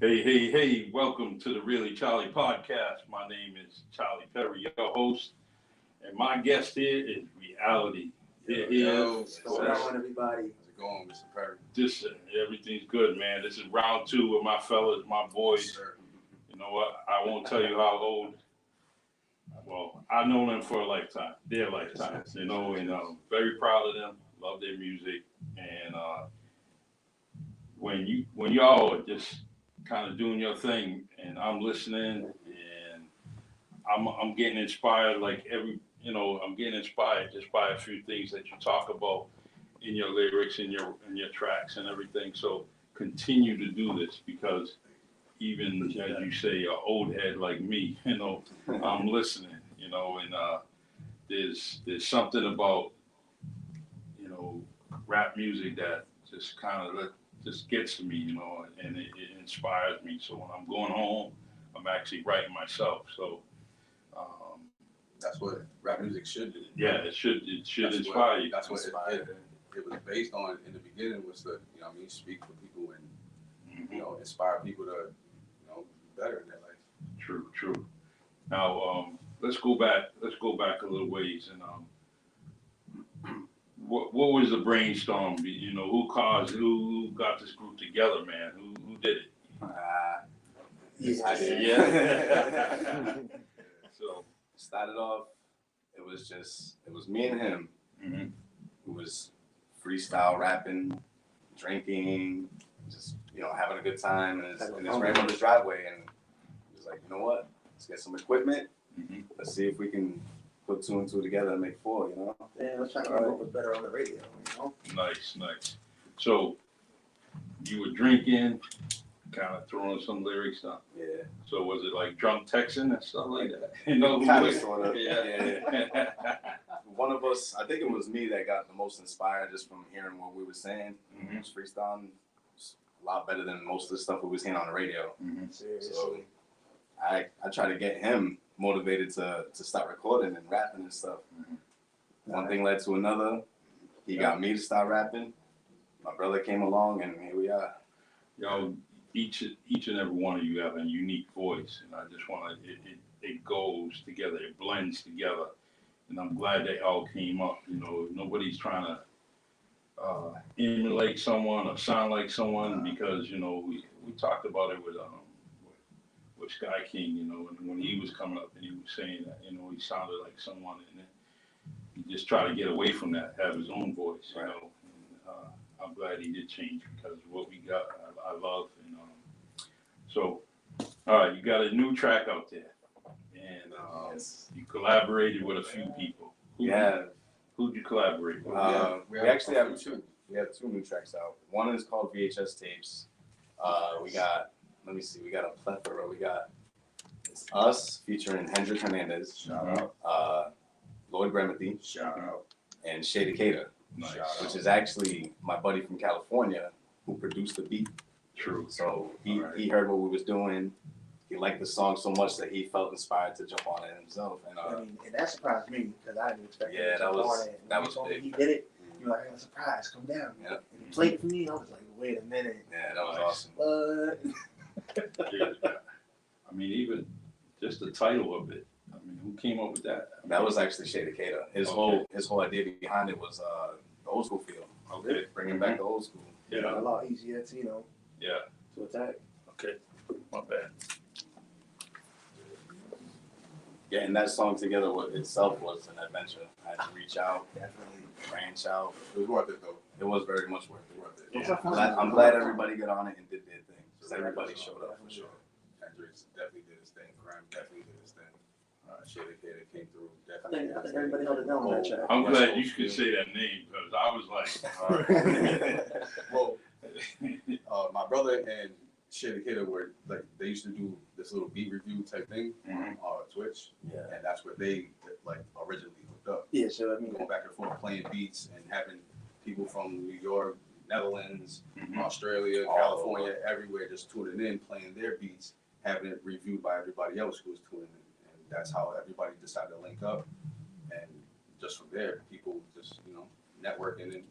Hey, welcome to the Really Charlie podcast. My name is Charlie Perry, your host, and my guest here is Reality. What's going on, everybody? How's it going, Mr. Perry? Everything's good, man. This is round two with my fellas, my boys. Sure. You know what? I won't tell you how old. Well, I've known them for a lifetime, their lifetimes, and very proud of them, love their music, and when y'all are just kind of doing your thing, and I'm listening, and I'm getting inspired. I'm getting inspired just by a few things that you talk about in your lyrics, in your tracks, and everything. So continue to do this because even as you say, an old head like me, I'm listening. And there's something about rap music that just kind of just gets to me, and it inspires me. So when I'm going home, I'm actually writing myself. So that's what rap music should do. Yeah, it should inspire you. That's what it was based on in the beginning, was to speak for people and inspire people to better in their life. True. Now let's go back a little ways, and what was the brainstorm? Who got this group together, man? Who did it? I did. Yeah. So started off, it was me and him, mm-hmm. who was freestyle rapping, drinking, just having a good time in his grandmother's driveway, and he was like, you know what? Let's get some equipment. Mm-hmm. Let's see if we can put two and two together and make four. Yeah, let's try to come up with better on the radio. Nice. So you were drinking, kind of throwing some lyrics down. Yeah. So was it like drunk texting and stuff like that? Kind of, sort of. Yeah. One of us, I think it was me, that got the most inspired just from hearing what we were saying. Mm-hmm. It was freestyling. A lot better than most of the stuff we was hearing on the radio. Mm-hmm. So I tried to get him motivated to start recording and rapping and stuff. Mm-hmm. One thing led to another. He got me to start rapping. My brother came along, and here we are. Each and every one of you have a unique voice, and I just want to, it goes together, it blends together, and I'm glad they all came up. Nobody's trying to emulate someone or sound like someone, because we talked about it with Sky King, and when he was coming up and he was saying that he sounded like someone, and he just tried to get away from that, have his own voice, Right. And, I'm glad he did change, because what we got, I love. And so, all right, you got a new track out there, and Yes. you collaborated with a few people. Who'd you collaborate with? We actually have two. We have two new tracks out. One is called VHS Tapes. We got a plethora. It's us featuring Hendrik Hernandez. Shout out. Lloyd Gremothy. Shout out. And Shady Nice. which is actually my buddy from California who produced the beat. True. So he heard what we was doing. He liked the song so much that he felt inspired to jump on it himself. And And that surprised me, because I didn't expect him to jump on it. that When was he told me big. he did it, you were like, I'm surprised, come down. Yeah. And he played it for me, I was like, wait a minute. Yeah, that was Nice. awesome. Yeah. I mean, even just the title of it. I mean, who came up with that? That was actually Shady Cater. His whole idea behind it was the old school feel. Okay. Bringing back the old school. Yeah. A lot easier to, Yeah. to attack. Okay. My bad. Yeah, and that song together itself was an adventure. I had to reach out, Definitely. branch out. It was worth it, though. It was very much worth it. Yeah. I'm glad everybody got on it and did their thing. Because everybody showed up for sure. Hendrix definitely did his thing. Clemm definitely did his thing. Shady Kate came through. I think everybody held it down on that track. I'm glad you could say that name, because I was like, all right. Well, my brother and Shady Kate were like, they used to do this little beat review type thing Mhm. on Twitch, Yeah. and that's where they like originally hooked up. Yeah, so I mean, Going back and forth playing beats and having people from New York, Netherlands, Mhm. Australia, All California, everywhere just tuning in, playing their beats, having it reviewed by everybody else who was tuning in. And that's how everybody decided to link up. And just from there, people just, networking and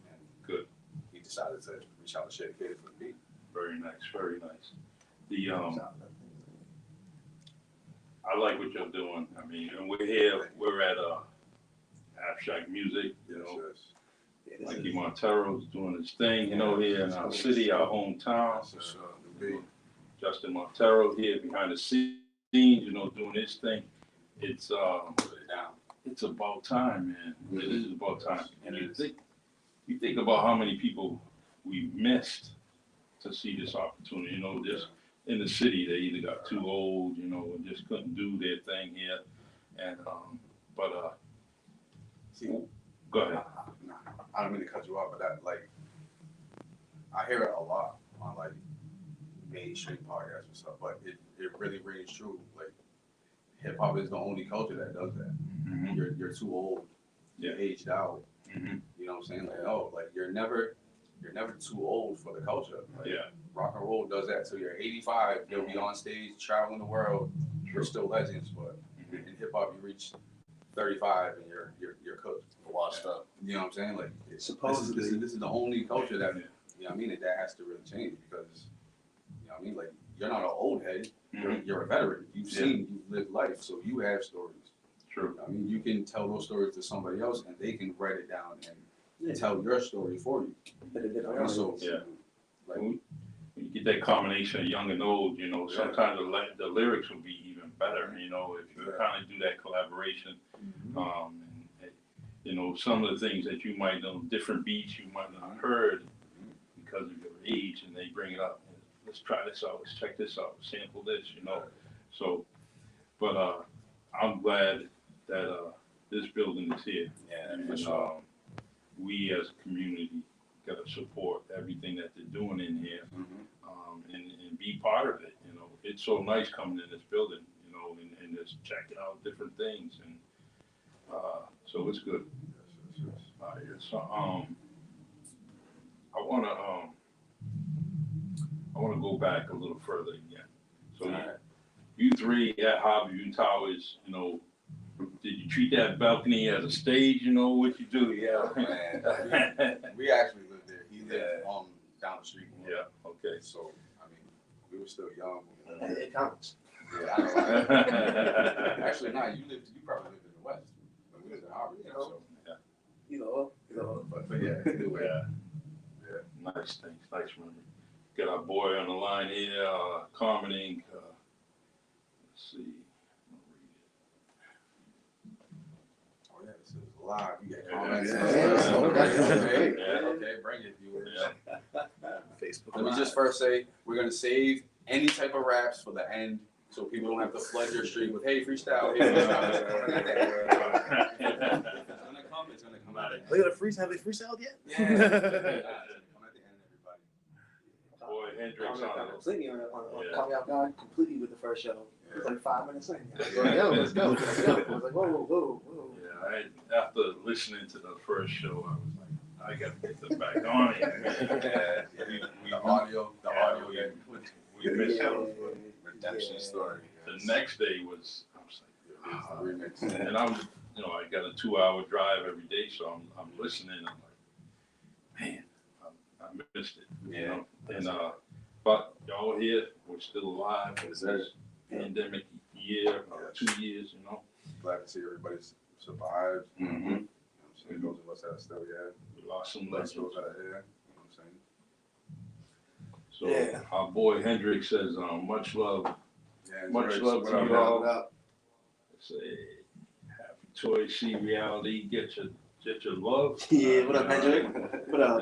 Good. he decided to reach out to Shady Kate for the beat. Very nice, very nice. the I like what you're doing. I mean, and we're at Abstrakt Music, you know. Mikey Montero's doing his thing, you know, here in our city, our hometown. Justin Montero here behind the scenes, you know, doing his thing. It's about time, man. It is about time. And you think about how many people we missed to see this opportunity, you know, just in the city, they either got too old, you know, and just couldn't do their thing here. And, See, go ahead. I don't mean to cut you off, but that, like, I hear it a lot on, like, mainstream podcasts and stuff, but it really rings true. Like, hip hop is the only culture that does that. Mm-hmm. You're too old, you're aged out. Mm-hmm. You know what I'm saying? Like, oh, like you're never too old for the culture. Like, Yeah. rock and roll does that till you're 85. You'll be on stage, traveling the world. You're still legends, but in hip hop, you reach 35 and you're cooked, Washed up. You know what I'm saying? Like, Supposedly. this is the only culture that, you know what I mean, that has to really change because, you know what I mean, like, you're not an old head, you're a veteran. You've you've lived life, so you have stories. True. I mean, you can tell those stories to somebody else and they can write it down and tell your story for you. So, like, When you get that combination of young and old, you know, sometimes the lyrics will be even better, you know, if you kind of do that collaboration. And, you know, some of the things that you might know, different beats you might not have heard because of your age, and they bring it up. Let's try this out. Let's check this out. Sample this, you know. So, but I'm glad that this building is here. Yeah, And for sure. we as a community got to support everything that they're doing in here, and be part of it. You know, it's so nice coming in this building, you know, and just checking out different things, and so it's good. So I wanna go back a little further again. So you three at Hobby Towers, you know, did you treat that balcony as a stage? You know what you do? Yeah. man, we actually lived there. He lived down the street. Yeah. Okay. So, I mean, we were still young. It counts. Yeah, I know. Actually, no, you probably lived in the West. But we lived in Harvard, You know. so. But yeah, either way. Yeah. Nice things. Nice memory. Got our boy on the line here, commenting. Let's see. Oh yeah, this is live. You got comments. Okay, bring it, viewers. Facebook. Let me just first say, we're gonna save any type of raps for the end, so people don't have to flood your street with, hey, freestyle, hey, freestyle. It's gonna come out. Are you gonna freestyle? Have they freestyled yet? Yeah. Come at the end, everybody. Boy, Hendrix on it. Completely on Yeah. Caught Me Off Guard completely with the first show. It was like 5 minutes in. I was Yeah. like, yo, let's go. I was like, whoa. Yeah, after listening to the first show, I was like, I gotta get this back on it. The audio, We missed out. Redemption story. The next day I was like, remix. and I'm, you know, I got a 2-hour drive every day, so I'm listening. I'm like, man, I missed it. You know? And but y'all here, we're still alive. It's this pandemic year, 2 years, you know. Glad to see everybody's survived. Mm-hmm. You know what I'm saying? Those of us that are still here. We lost some Those legends. that are here. You know what I'm saying? So our boy Hendrix says, much love. Yeah, Much Hendrix, love what to up, you all. man? Say, happy toy, see reality, get your love. Yeah, what up, Hendrick? What up?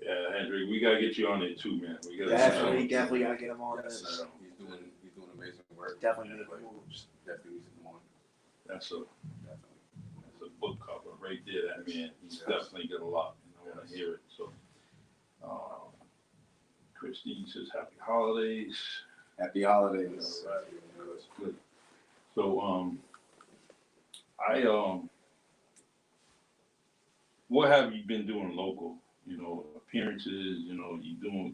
Yeah, Hendrick, we gotta get you on there too, man. We gotta Definitely gotta get him on Yes, this. sir. He's doing amazing work. Definitely making moves. Definitely needs to come on. That's a Definitely. book cover right there. That man, he's definitely got a lot. And I want to hear it. So, Christine says, "Happy holidays." Happy holidays. Good. So, what have you been doing local? You know, appearances. You know,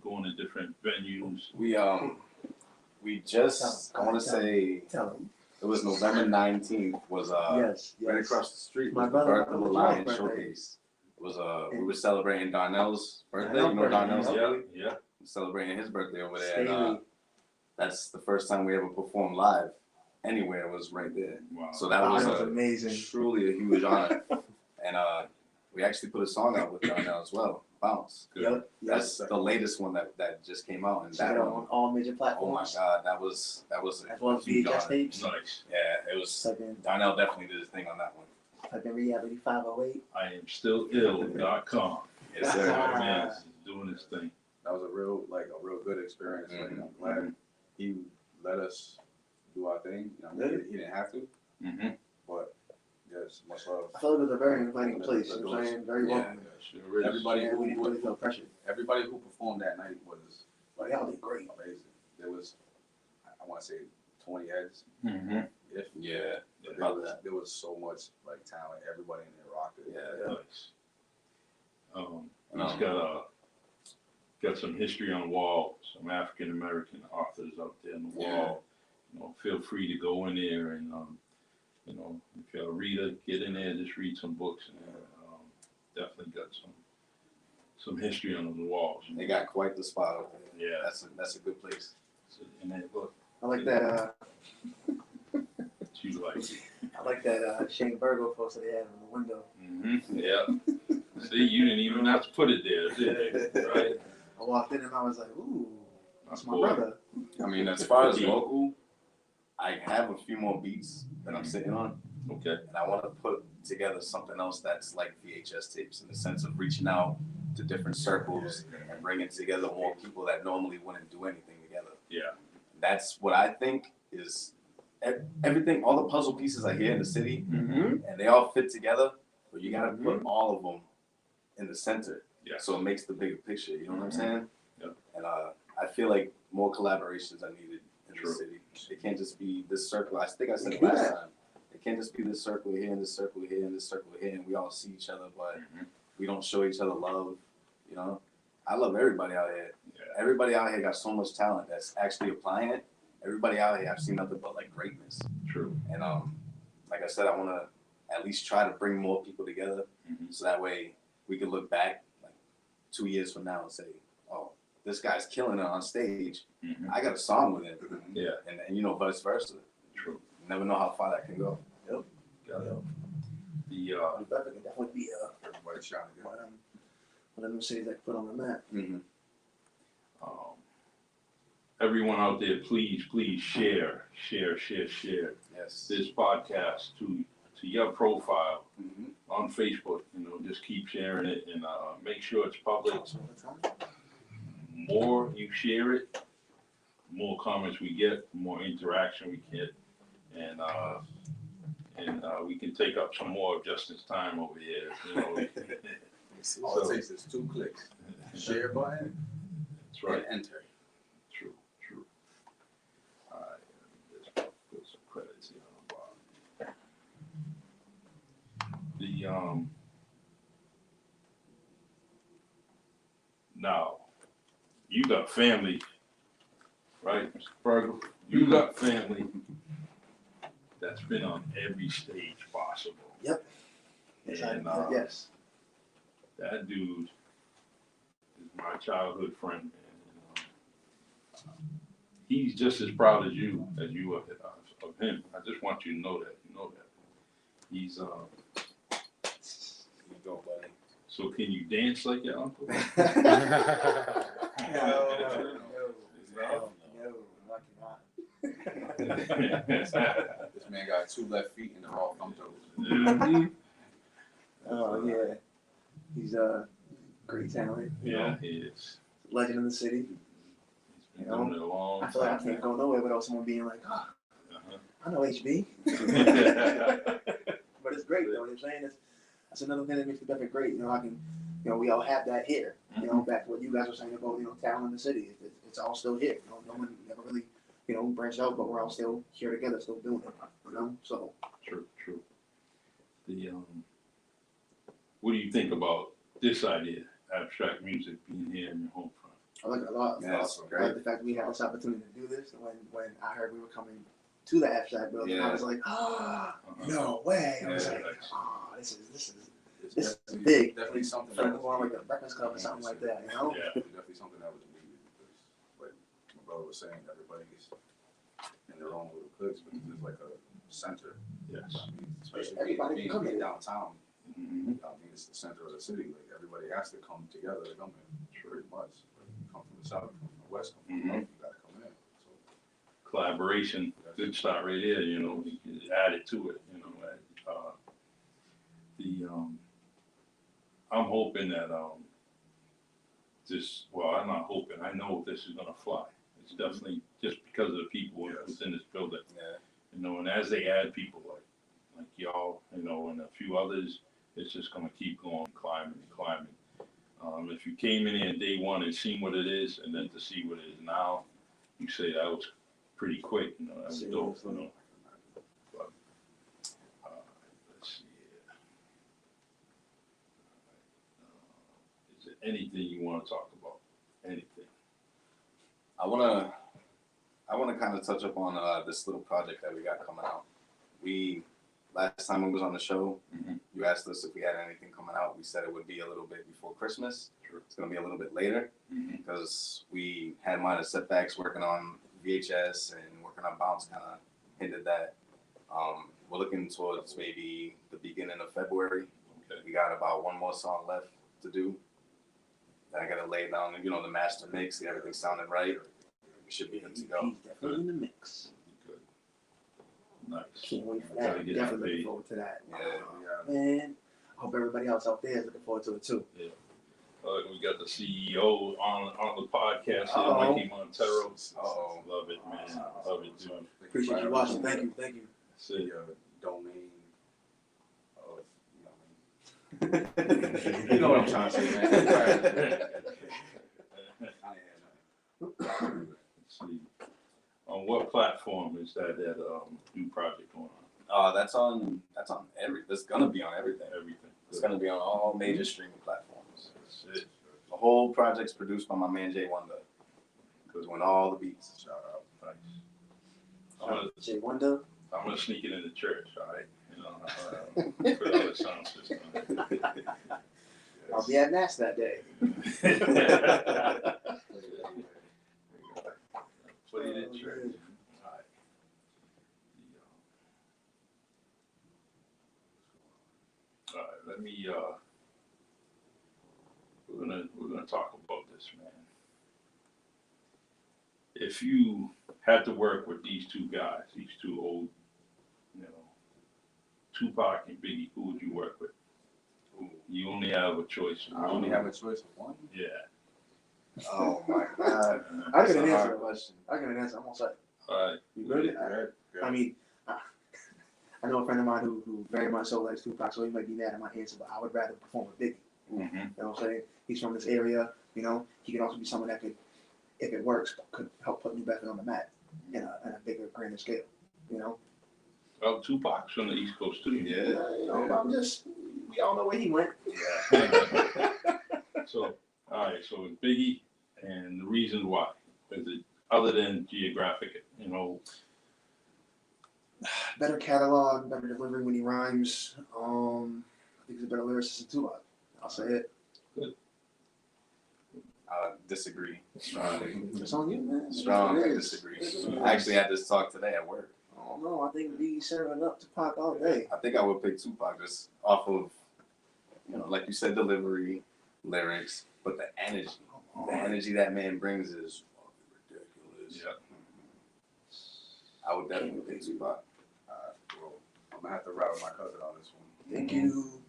going to different venues. We just, I want to say, Tell him. it was November 19th, was Yes. right across the street, My was the brother- Birth of the my Lion birthday. Showcase. It was we were celebrating Darnell's birthday, Darnell's you know Darnell's? birthday, Yeah. celebrating his birthday over there. Staley. And, that's the first time we ever performed live anywhere was right there. Wow. So that Oh, was, that was amazing. truly a huge honor. And we actually put a song out with Darnell as well, Bounce. Good. Yep. That's the latest one that just came out. And Check that it out one, on all major oh my platforms. God, that was As well as huge VHS honor. tapes. Nice. Yeah, it was. Type in, Darnell definitely did his thing on that one. type in Reality 508. I am still ill.com. Yes, sir. Man, is doing his thing. That was a real good experience. Like, I'm glad he let us do our thing. You know, he didn't have to, Mm-hmm. but yes, much love. I felt it was a very inviting place. You know what I'm saying? Very Yeah. welcoming. Sure is. Everybody Yeah, we didn't really who feel pressured. performed that night was But y'all did great. amazing. There was, I want to say, 20 heads. Mm-hmm. If Yeah. but there was so much like talent. Everybody in there rocked it. Yeah. Nice. He's got some history on the wall, some African American authors up there on the wall. You know, feel free to go in there and you know, if you're a reader, get in there, just read some books in there. Definitely got some history on the walls. They got quite the spot over there. Yeah. That's a good place. So, and that book, I like that. you like. I like that Shane Virgo poster they had on the window. Mm-hmm. Yeah. See, you didn't even have to put it there, did you? Right? I walked in and I was like, ooh, that's my boy. brother. I mean, as far as local, I have a few more beats that I'm sitting on, Okay. and I want to put together something else that's like VHS tapes in the sense of reaching out to different circles and bringing together more people that normally wouldn't do anything together. Yeah. That's what I think is everything, all the puzzle pieces are here in the city, Mm-hmm. and they all fit together, but you got to put all of them in the center. Yeah. So it makes the bigger picture, you know what I'm saying? Yeah. And I feel like more collaborations are needed in True. the city. It can't just be this circle. I think I said it last time. It can't just be this circle here and this circle here and this circle here, and we all see each other, but we don't show each other love. You know, I love everybody out here. Yeah. Everybody out here got so much talent that's actually applying it. Everybody out here, I've seen nothing but like greatness. True. And like I said, I want to at least try to bring more people together, so that way we can look back like 2 years from now and say, oh, this guy's killing it on stage. Mm-hmm. I got a song with him. Yeah. And you know, vice versa. True. You never know how far that can go. Got it. The That could definitely be Everybody shouting. one of them cities that put on the map. Mm-hmm. everyone out there, please share Yes. this podcast to your profile Mm-hmm. on Facebook. You know, just keep sharing it and make sure it's public. More you share it, more comments we get, more interaction we get, and we can take up some more of Justin's time over here. You know, All it takes is 2 clicks. Share button that's right. and enter. True. All right, let me just put some credits here on the bottom. Now, you got family, right, Mr. Fergal? You got family that's been on every stage possible. Yep. Yes, And, yes. That dude is my childhood friend, man. He's just as proud as you are of him. I just want you to know that. You know that. He's Here you go, buddy. So can you dance like your uncle? No, lucky not. This man got 2 left feet and they're all thumb toes. Mhm. Oh yeah, he's great talent. Yeah, he is. Legend in the city. He's been doing it a long I feel like I time. can't go nowhere without someone being like, oh, Uh-huh. I know HB. But it's great, though. What I'm saying is, that's another thing that makes the Bedford great. You know, we all have that here. You know, back to what you guys were saying about, talent in the city. It's all still here. No one never really, branched out, but we're all still here together, still doing it. So. True. What do you think about this idea, abstract music being here in your home front? I like it a lot. Yeah, it's I great. like the fact that we had this opportunity to do this. When I heard we were coming to the Abstrakt building, I was like, no way. I was Yeah, like, nice. this is It's This is definitely- big. Definitely something for that was more like needed. a breakfast club or something like that, Yeah. Definitely something that was needed. brother was saying, everybody's in their own little cliques, but there's like a center. Yes. I mean, especially Everybody being, can come being here. downtown. Mm-hmm. I mean, it's the center of the city. Like everybody has to come together to come in. Pretty much. Like, you come from the south, you come from the west, come from the north, you gotta come in. So Collaboration, good start right there, you know, you can add it to it, you know. I'm hoping that, I'm not hoping, I know this is gonna fly. It's definitely just because of the people within this building. Yeah. You know, and as they add people like y'all, you know, and a few others, it's just gonna keep going, climbing and climbing. If you came in here day one and seen what it is, and then to see what it is now, you say that was pretty quick, you know, that was dope, you know. But, let's see here. Is there anything you wanna talk about? Anything? I wanna kind of touch up on this little project that we got coming out. Last time we was on the show, you asked us if we had anything coming out. We said it would be a little bit before Christmas. Sure. It's gonna be a little bit later because we had minor setbacks working on VHS and working on Bounce. Kind of hindered that. We're looking towards maybe the beginning of February. Okay. We got about one more song left to do. Then I gotta lay down, you know, the master mix, get everything sounding right. We should be good to go. He's definitely in the mix. Good. Nice. Can't wait for Gotta that. get Definitely paid. looking forward to that. Yeah. Man, I hope everybody else out there is looking forward to it too. We got the CEO on the podcast here, Uh-oh. Mikey Montero. Uh-oh. Love it, man. Love it, dude. Appreciate you watching. Thank you. Thank you. That's it. the domain of, you know what I'm trying to say, man. Let's see. On what platform is that new project going on? That's on that's gonna be on everything. Everything. It's gonna be on all major streaming platforms. That's it. The whole project's produced by my man Jay Wonder. Doing all the beats. Shout out. Nice. Jay Wonder. I'm gonna sneak it in the church, all right? You know, put on the sound system. I'll be at Mass that day. Play it in church. All right. All right, let me, we're gonna talk about this, man. If you had to work with these two guys, these two old, you know, Tupac and Biggie, who would you work with? You only have a choice. I only have a choice of one. Yeah. Oh my God. I That's got a an hard answer. question. I got an answer. I'm on site. All right. You ready? Good. I mean, I know a friend of mine who very much so likes Tupac, so he might be mad at my answer, but I would rather perform with Biggie. Mm-hmm. You know what I'm saying? He's from this area, you know. He can also be someone that could, if it works, could help put New Bedford on the map in a bigger, grander scale, you know? Well, Tupac's from the East Coast too. Yeah. You know, I'm just, we all know where he went. Yeah. So, all right, so it's Biggie, and the reason why is it other than geographic, you know? Better catalog, better delivery when he rhymes. I think he's a better lyricist than Tupac. I'll say it. I disagree. Strongly. It's on you, man. Strongly It is. disagree. It is. I actually had this talk today at work. I don't know. I think Biggie's serving up Tupac all day. I think I would pick Tupac just off of, you know, like you said, delivery, lyrics, but the energy. The energy that man brings is ridiculous. Yeah. I would definitely pick Tupac. Well, I'm gonna have to ride with my cousin on this one. Thank you.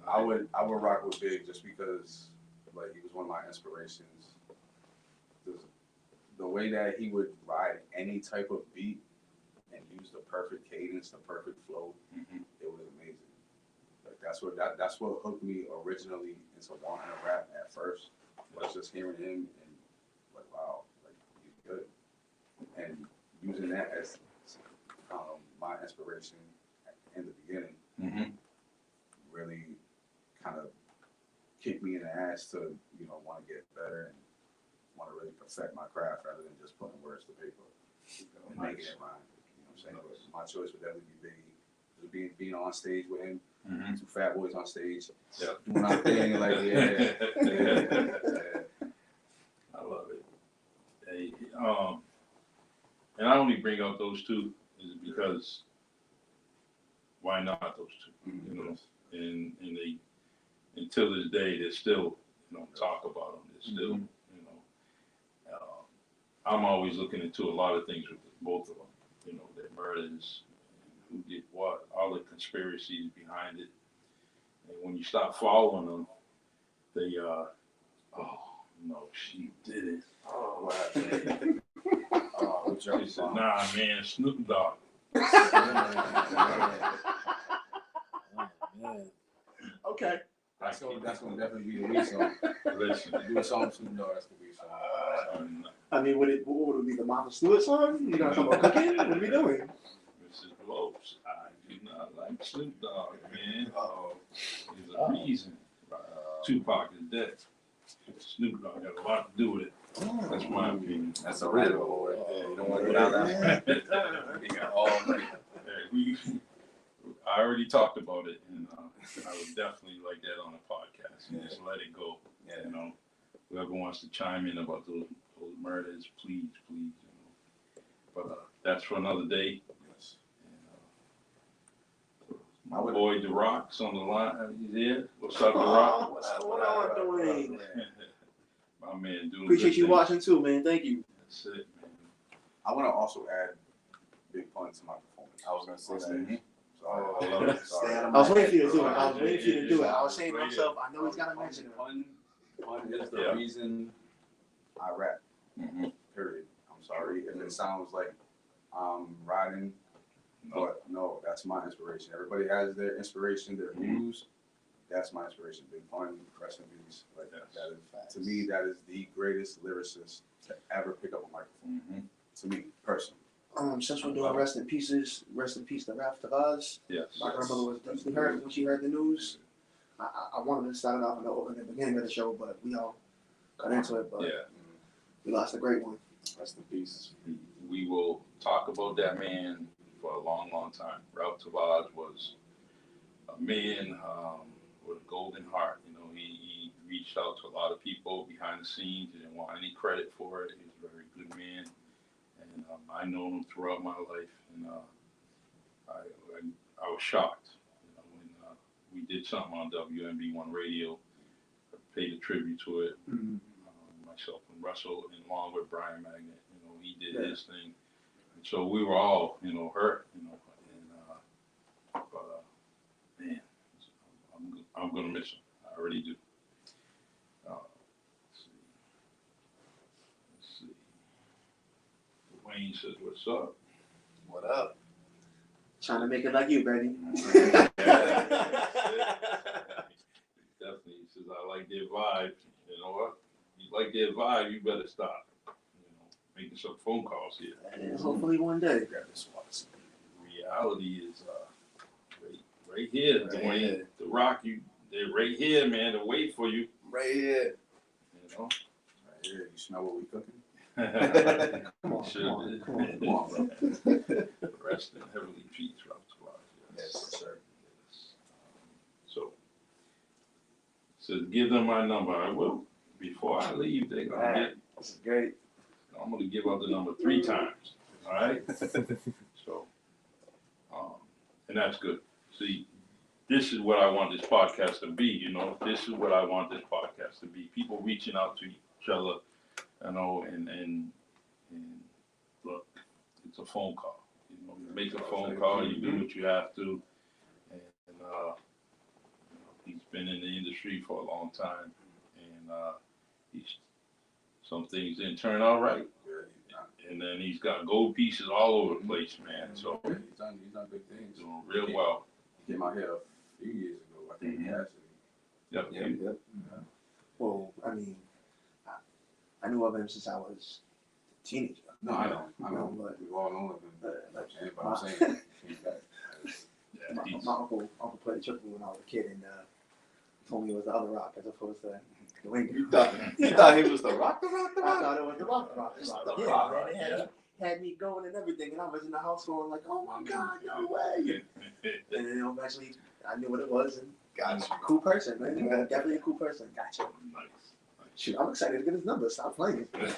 I would rock with Big just because like he was one of my inspirations. The way that he would ride any type of beat and use the perfect cadence, the perfect flow, it was amazing. Like that's what hooked me originally into wanting to rap at first. Was just hearing him and like wow, like he's good. And using that as my inspiration in the beginning really kind of kicked me in the ass to, you know, want to get better and want to really perfect my craft rather than just putting words to paper and making it rhyme. You know what I'm saying? But my choice would definitely be Biggie. Being on stage with him, two fat boys on stage, doing our thing, like yeah. I love it. Hey, bring out those two is because why not those two? You know, and they until this day they still talk about them. They still I'm always looking into a lot of things with both of them. You know, their murders, who did what, all the conspiracies behind it. And when you start following them, they oh no, she did it. Oh, what happened? Oh, She said, nah, man, Snoop Dogg. Okay. That's gonna definitely be the week song. Listen, Do a song Snoop Dogg, that's gonna be a song. I mean, what would it be, the Martha Stewart song? You gonna talk about cooking? What are we doing? Mrs. Lopes, I do not like Snoop Dogg, man. Uh-oh. There's a reason. Tupac is dead. Snoop Dogg got a lot to do with it. That's my opinion. That's a rabbit hole right there. You don't want to go down that. You got all night. I already talked about it, and I would definitely like that on a podcast. And just let it go. Yeah. You know, whoever wants to chime in about those murders, please. You know. But that's for another day. Yes. And, my boy The Rock's on the line. He's here. What's up, The Rock? What's going on, Dwayne? My man doing Appreciate good you things. watching too, man. Thank you. That's it, man. I want to also add Big Pun to my performance. I was gonna say that. Mhm. Sorry. Stay out of I was my waiting for you to do it. head. I was waiting for you to do it. I was saying to myself, I know he's got to mention it. Pun is the Yeah. reason I rap. Mhm. Period. I'm sorry if it sounds like I'm riding, but no, that's my inspiration. Everybody has their inspiration, their muse. That's my inspiration. Big Pun, rest in peace. Like Yes. that is, to me, that is the greatest lyricist to ever pick up a microphone. Mhm. To me, personally. Since we're doing rest in peace, the Wrath of Oz. Yes. My grandmother was deeply hurt when she heard the news. I wanted to start it off in the beginning of the show, but we all got into it. But Yeah. we lost a great one. Rest in peace. We will talk about that man for a long, long time. Ralph Tavares was a man with a golden heart. You know, he reached out to a lot of people behind the scenes. He didn't want any credit for it. He was a very good man, and I know him throughout my life. And I was shocked, you know, when we did something on WMB1 Radio, paid a tribute to it. Myself and Russell, and along with Brian Magnet, you know, he did his thing, and so we were all, you know, hurt, you know, and but man, I'm gonna miss him. I already do. Let's see. Wayne says, "What's up?" What up? Trying to make it like you, baby. Definitely, he says, "I like their vibe." You know what? You like their vibe, you better start, you know, making some phone calls here. And hopefully one day. Grab this one. Reality is right here, Right Dwayne. here. The Rock, they're right here, man. To wait for you. Right here. You know. Right here, you smell what we cooking? Come on, Sure come on, did. come on. Come on, bro. Rest in heavenly peace, Ralph Tavares. Yes, sir. Yes. So give them my number. I will. Before I leave, they're gonna get. This is great. I'm gonna give out the number 3 times. All right. So, and that's good. See, this is what I want this podcast to be. You know, this is what I want this podcast to be. People reaching out to each other, you know, and look, it's a phone call. You know, you make a phone call, you do what you have to, and he's been in the industry for a long time, and some things didn't turn out right, and then he's got gold pieces all over the place, man. So He's done big things. doing real well. He came out here a few years ago, I think. Yep. Yep. Well, I mean, I knew of him since I was a teenager. No, I know. But We've all known him. But But I'm saying, he's back. Yeah, my uncle played triple when I was a kid, and told me it was the other Rock as opposed to the Winger. You thought he was the Rock? I thought it was the Rock. The Yeah, Rock, man, it had me going and everything, and I was in the house going like, "Oh my God, no way!" And then eventually, I knew what it was, and Gotcha. cool person, man. Definitely a cool person. Gotcha. Nice. Shoot, I'm excited to get his number. Stop playing. That's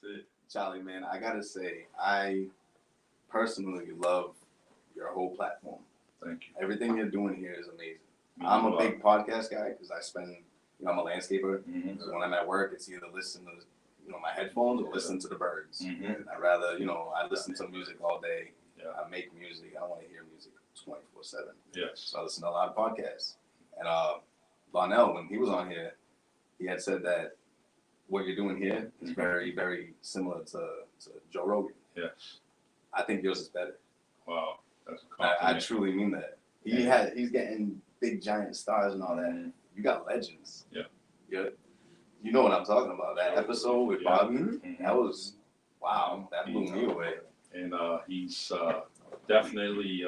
it. Charlie, man, I gotta say, I personally love your whole platform. Thank you. Everything you're doing here is amazing. Me I'm as a well. big podcast guy because I spend, you know, I'm a landscaper. Mhm. So when I'm at work, it's either listen to, you know, my headphones or listen to the birds. Mhm. I'd rather, you know, I listen to music all day. Yeah. I make music. I want to hear music 24/7. Yes. So I listen to a lot of podcasts. And Lionel, when he was on here, he had said that what you're doing here is very, very similar to Joe Rogan. Yes. I think yours is better. Wow. That's a I compliment. truly mean that. Yeah. He's getting big giant stars and all that. Mhm. You got legends. Yeah. You know what I'm talking about. That episode with Yeah. Bobby, Mhm. that was wow. That blew me away. And he's definitely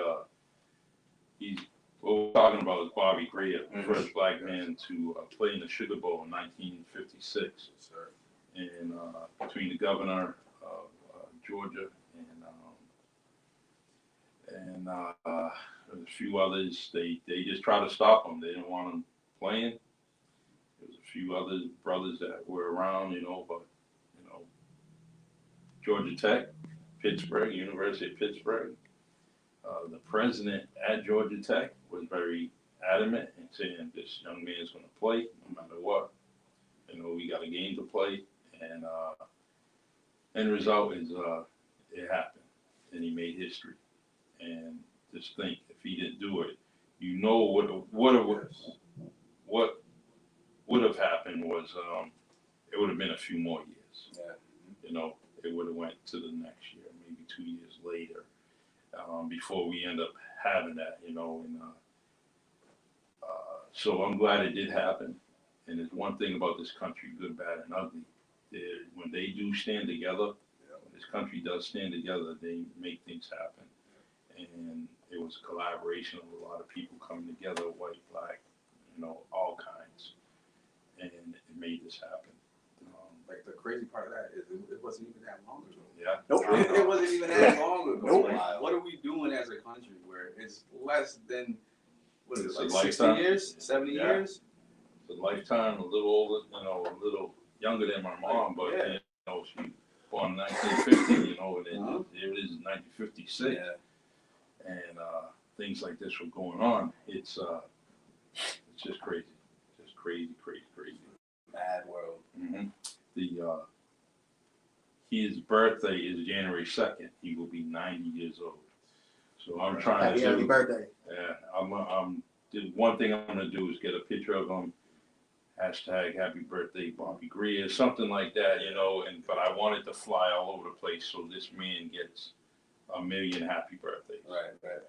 he's what we're talking about is Bobby Greer, the first black man to play in the Sugar Bowl in 1956. Sir. And between the governor of Georgia and there's a few others, they just tried to stop him. They didn't want him playing. There was a few other brothers that were around, you know, but you know, Georgia Tech, Pittsburgh, University of Pittsburgh. The president at Georgia Tech was very adamant in saying this young man is going to play no matter what. You know, we got a game to play, and end result is it happened, and he made history. And just think, if he didn't do it, you know what would have happened was it would have been a few more years. Yeah. You know, it would have went to the next year, maybe 2 years later, before we end up having that. You know, and so I'm glad it did happen. And there's one thing about this country, good, bad, and ugly. When they do stand together, when this country does stand together, they make things happen. And it was a collaboration of a lot of people coming together, white, black, you know, all kinds. And it made this happen. Like the crazy part of that is it wasn't even that long ago. Yeah. Nope. It wasn't even that long ago. Nope. Like, what are we doing as a country where it's less than, what is It's it, like a 60 lifetime. years, 70 Yeah. years? It's a lifetime, a little older, you know, a little younger than my mom, but Yeah. you know, she born in 1950, you know, and then here it is in 1956. Yeah. And things like this were going on. It's just crazy, crazy. Mad world. Mm-hmm. His birthday is January 2nd. He will be 90 years old. So I'm trying to Happy do. birthday. Yeah, the one thing I'm gonna do is get a picture of him. Hashtag Happy Birthday Bobby Greer, something like that, you know. But I want it to fly all over the place so this man gets 1 million happy birthdays. Right.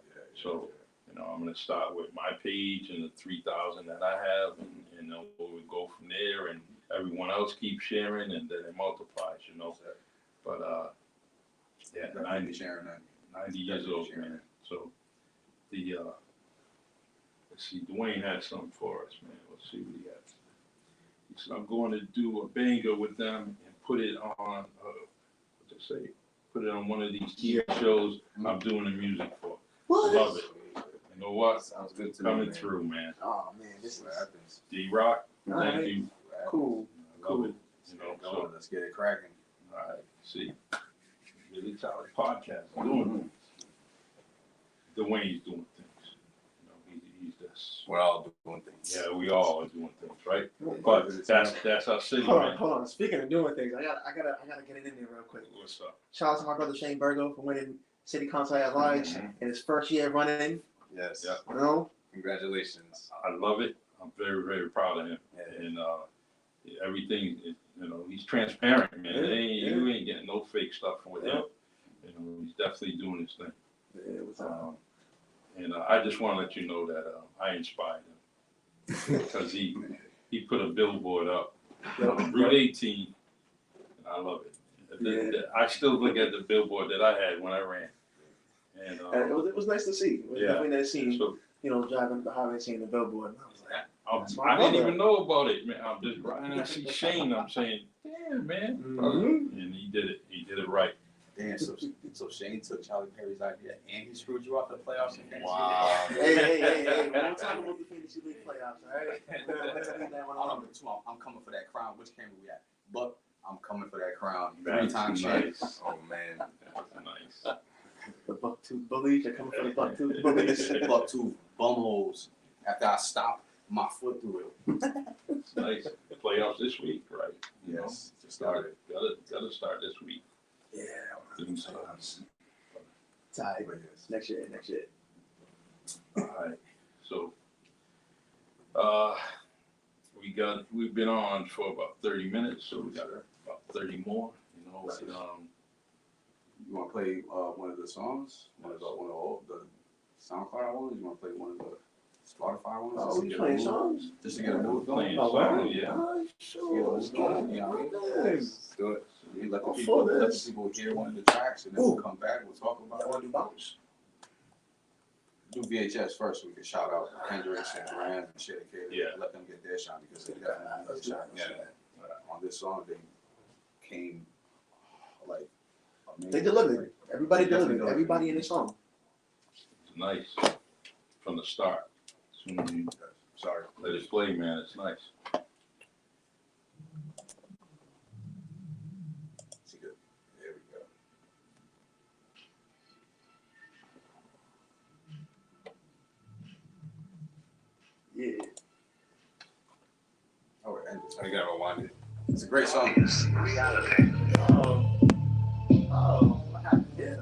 So, you know, I'm going to start with my page and the 3,000 that I have, and we'll go from there, and everyone else keeps sharing, and then it multiplies, you know. But, yeah, Definitely sharing that. 90 years Definitely old, sharing man. So, let's see, Dwayne had something for us, man. Let's see what he has. He said, I'm going to do a banger with them and put it on, put it on one of these TV shows I'm doing the music for. What? Love it. You know what? Sounds good to me. Coming man. through, man. Oh man, this What is happens? D-Rock, All thank right. you. cool. I love it. You know, Go so, on, let's get it cracking. all right, see. Really Tyler podcast. Doing Dwayne's doing things. You know, he's this. We're all doing things. Yeah, we all are doing things, right? But that's our city, man. Hold on. Speaking of doing things, I gotta get it in there real quick. What's up? Shout out to my brother Shane Burgo for winning City Council at large in his first year running. Yes. Yeah. You know, Congratulations. I love it. I'm very, very proud of him. Yeah. And everything, you know, he's transparent, man. Yeah, You ain't getting no fake stuff with him. You know, he's definitely doing his thing. it was, And I just want to let you know that I inspired him because he put a billboard up on Route 18, and I love it. I still look at the billboard that I had when I ran. And and it was nice to see. It was definitely nice seeing, so you know, driving the highway, seeing the billboard. And I was like, I didn't even know about it, man. I'm just riding. I see Shane. I'm saying, damn, man. And he did it. He did it right. Damn, so Shane took Charlie Perry's idea and he screwed you off the playoffs. Wow. hey, we don't talk about the fantasy league playoffs, all right? Let's leave that one alone. I'm coming for that crown. Which camera we at? But I'm coming for that crown. That's 3-time nice. champ. Oh man, That's nice. The buck-tooth bullies are coming for the buck-tooth bullies. buck two bumholes. After I stop my foot through it. It's nice. The playoffs this week, right? Yes, just Gotta, started. gotta start this week. Yeah. Think so. Tied. But yes. Next year. All right. So, we've been on for about 30 minutes, so we got about 30 more. You know, Right. You want to play one of the songs? One of the SoundCloud ones? You want to play one of the Spotify ones? Oh, we playing songs? Just to get a mood going? Playing Oh, songs, yeah. sure. You know what I mean? Nice. Do it. You let the I'm people, for let the this. people hear one of the tracks, and then we'll come back. We'll talk I about want it. to do bounce. Do VHS first, so we can shout out Hendrix and Rand and Shady K. Yeah. Let them get their shine because they definitely need a shine. Yeah. On this song, they came like amazing. They delivered. Everybody They definitely delivered. Everybody in the song. It's nice from the start. As soon as you Sorry. let it play, man, it's nice. See good. There we go. Yeah. Oh, it ended. I gotta rewind it. It's a great song. Oh, what happened here?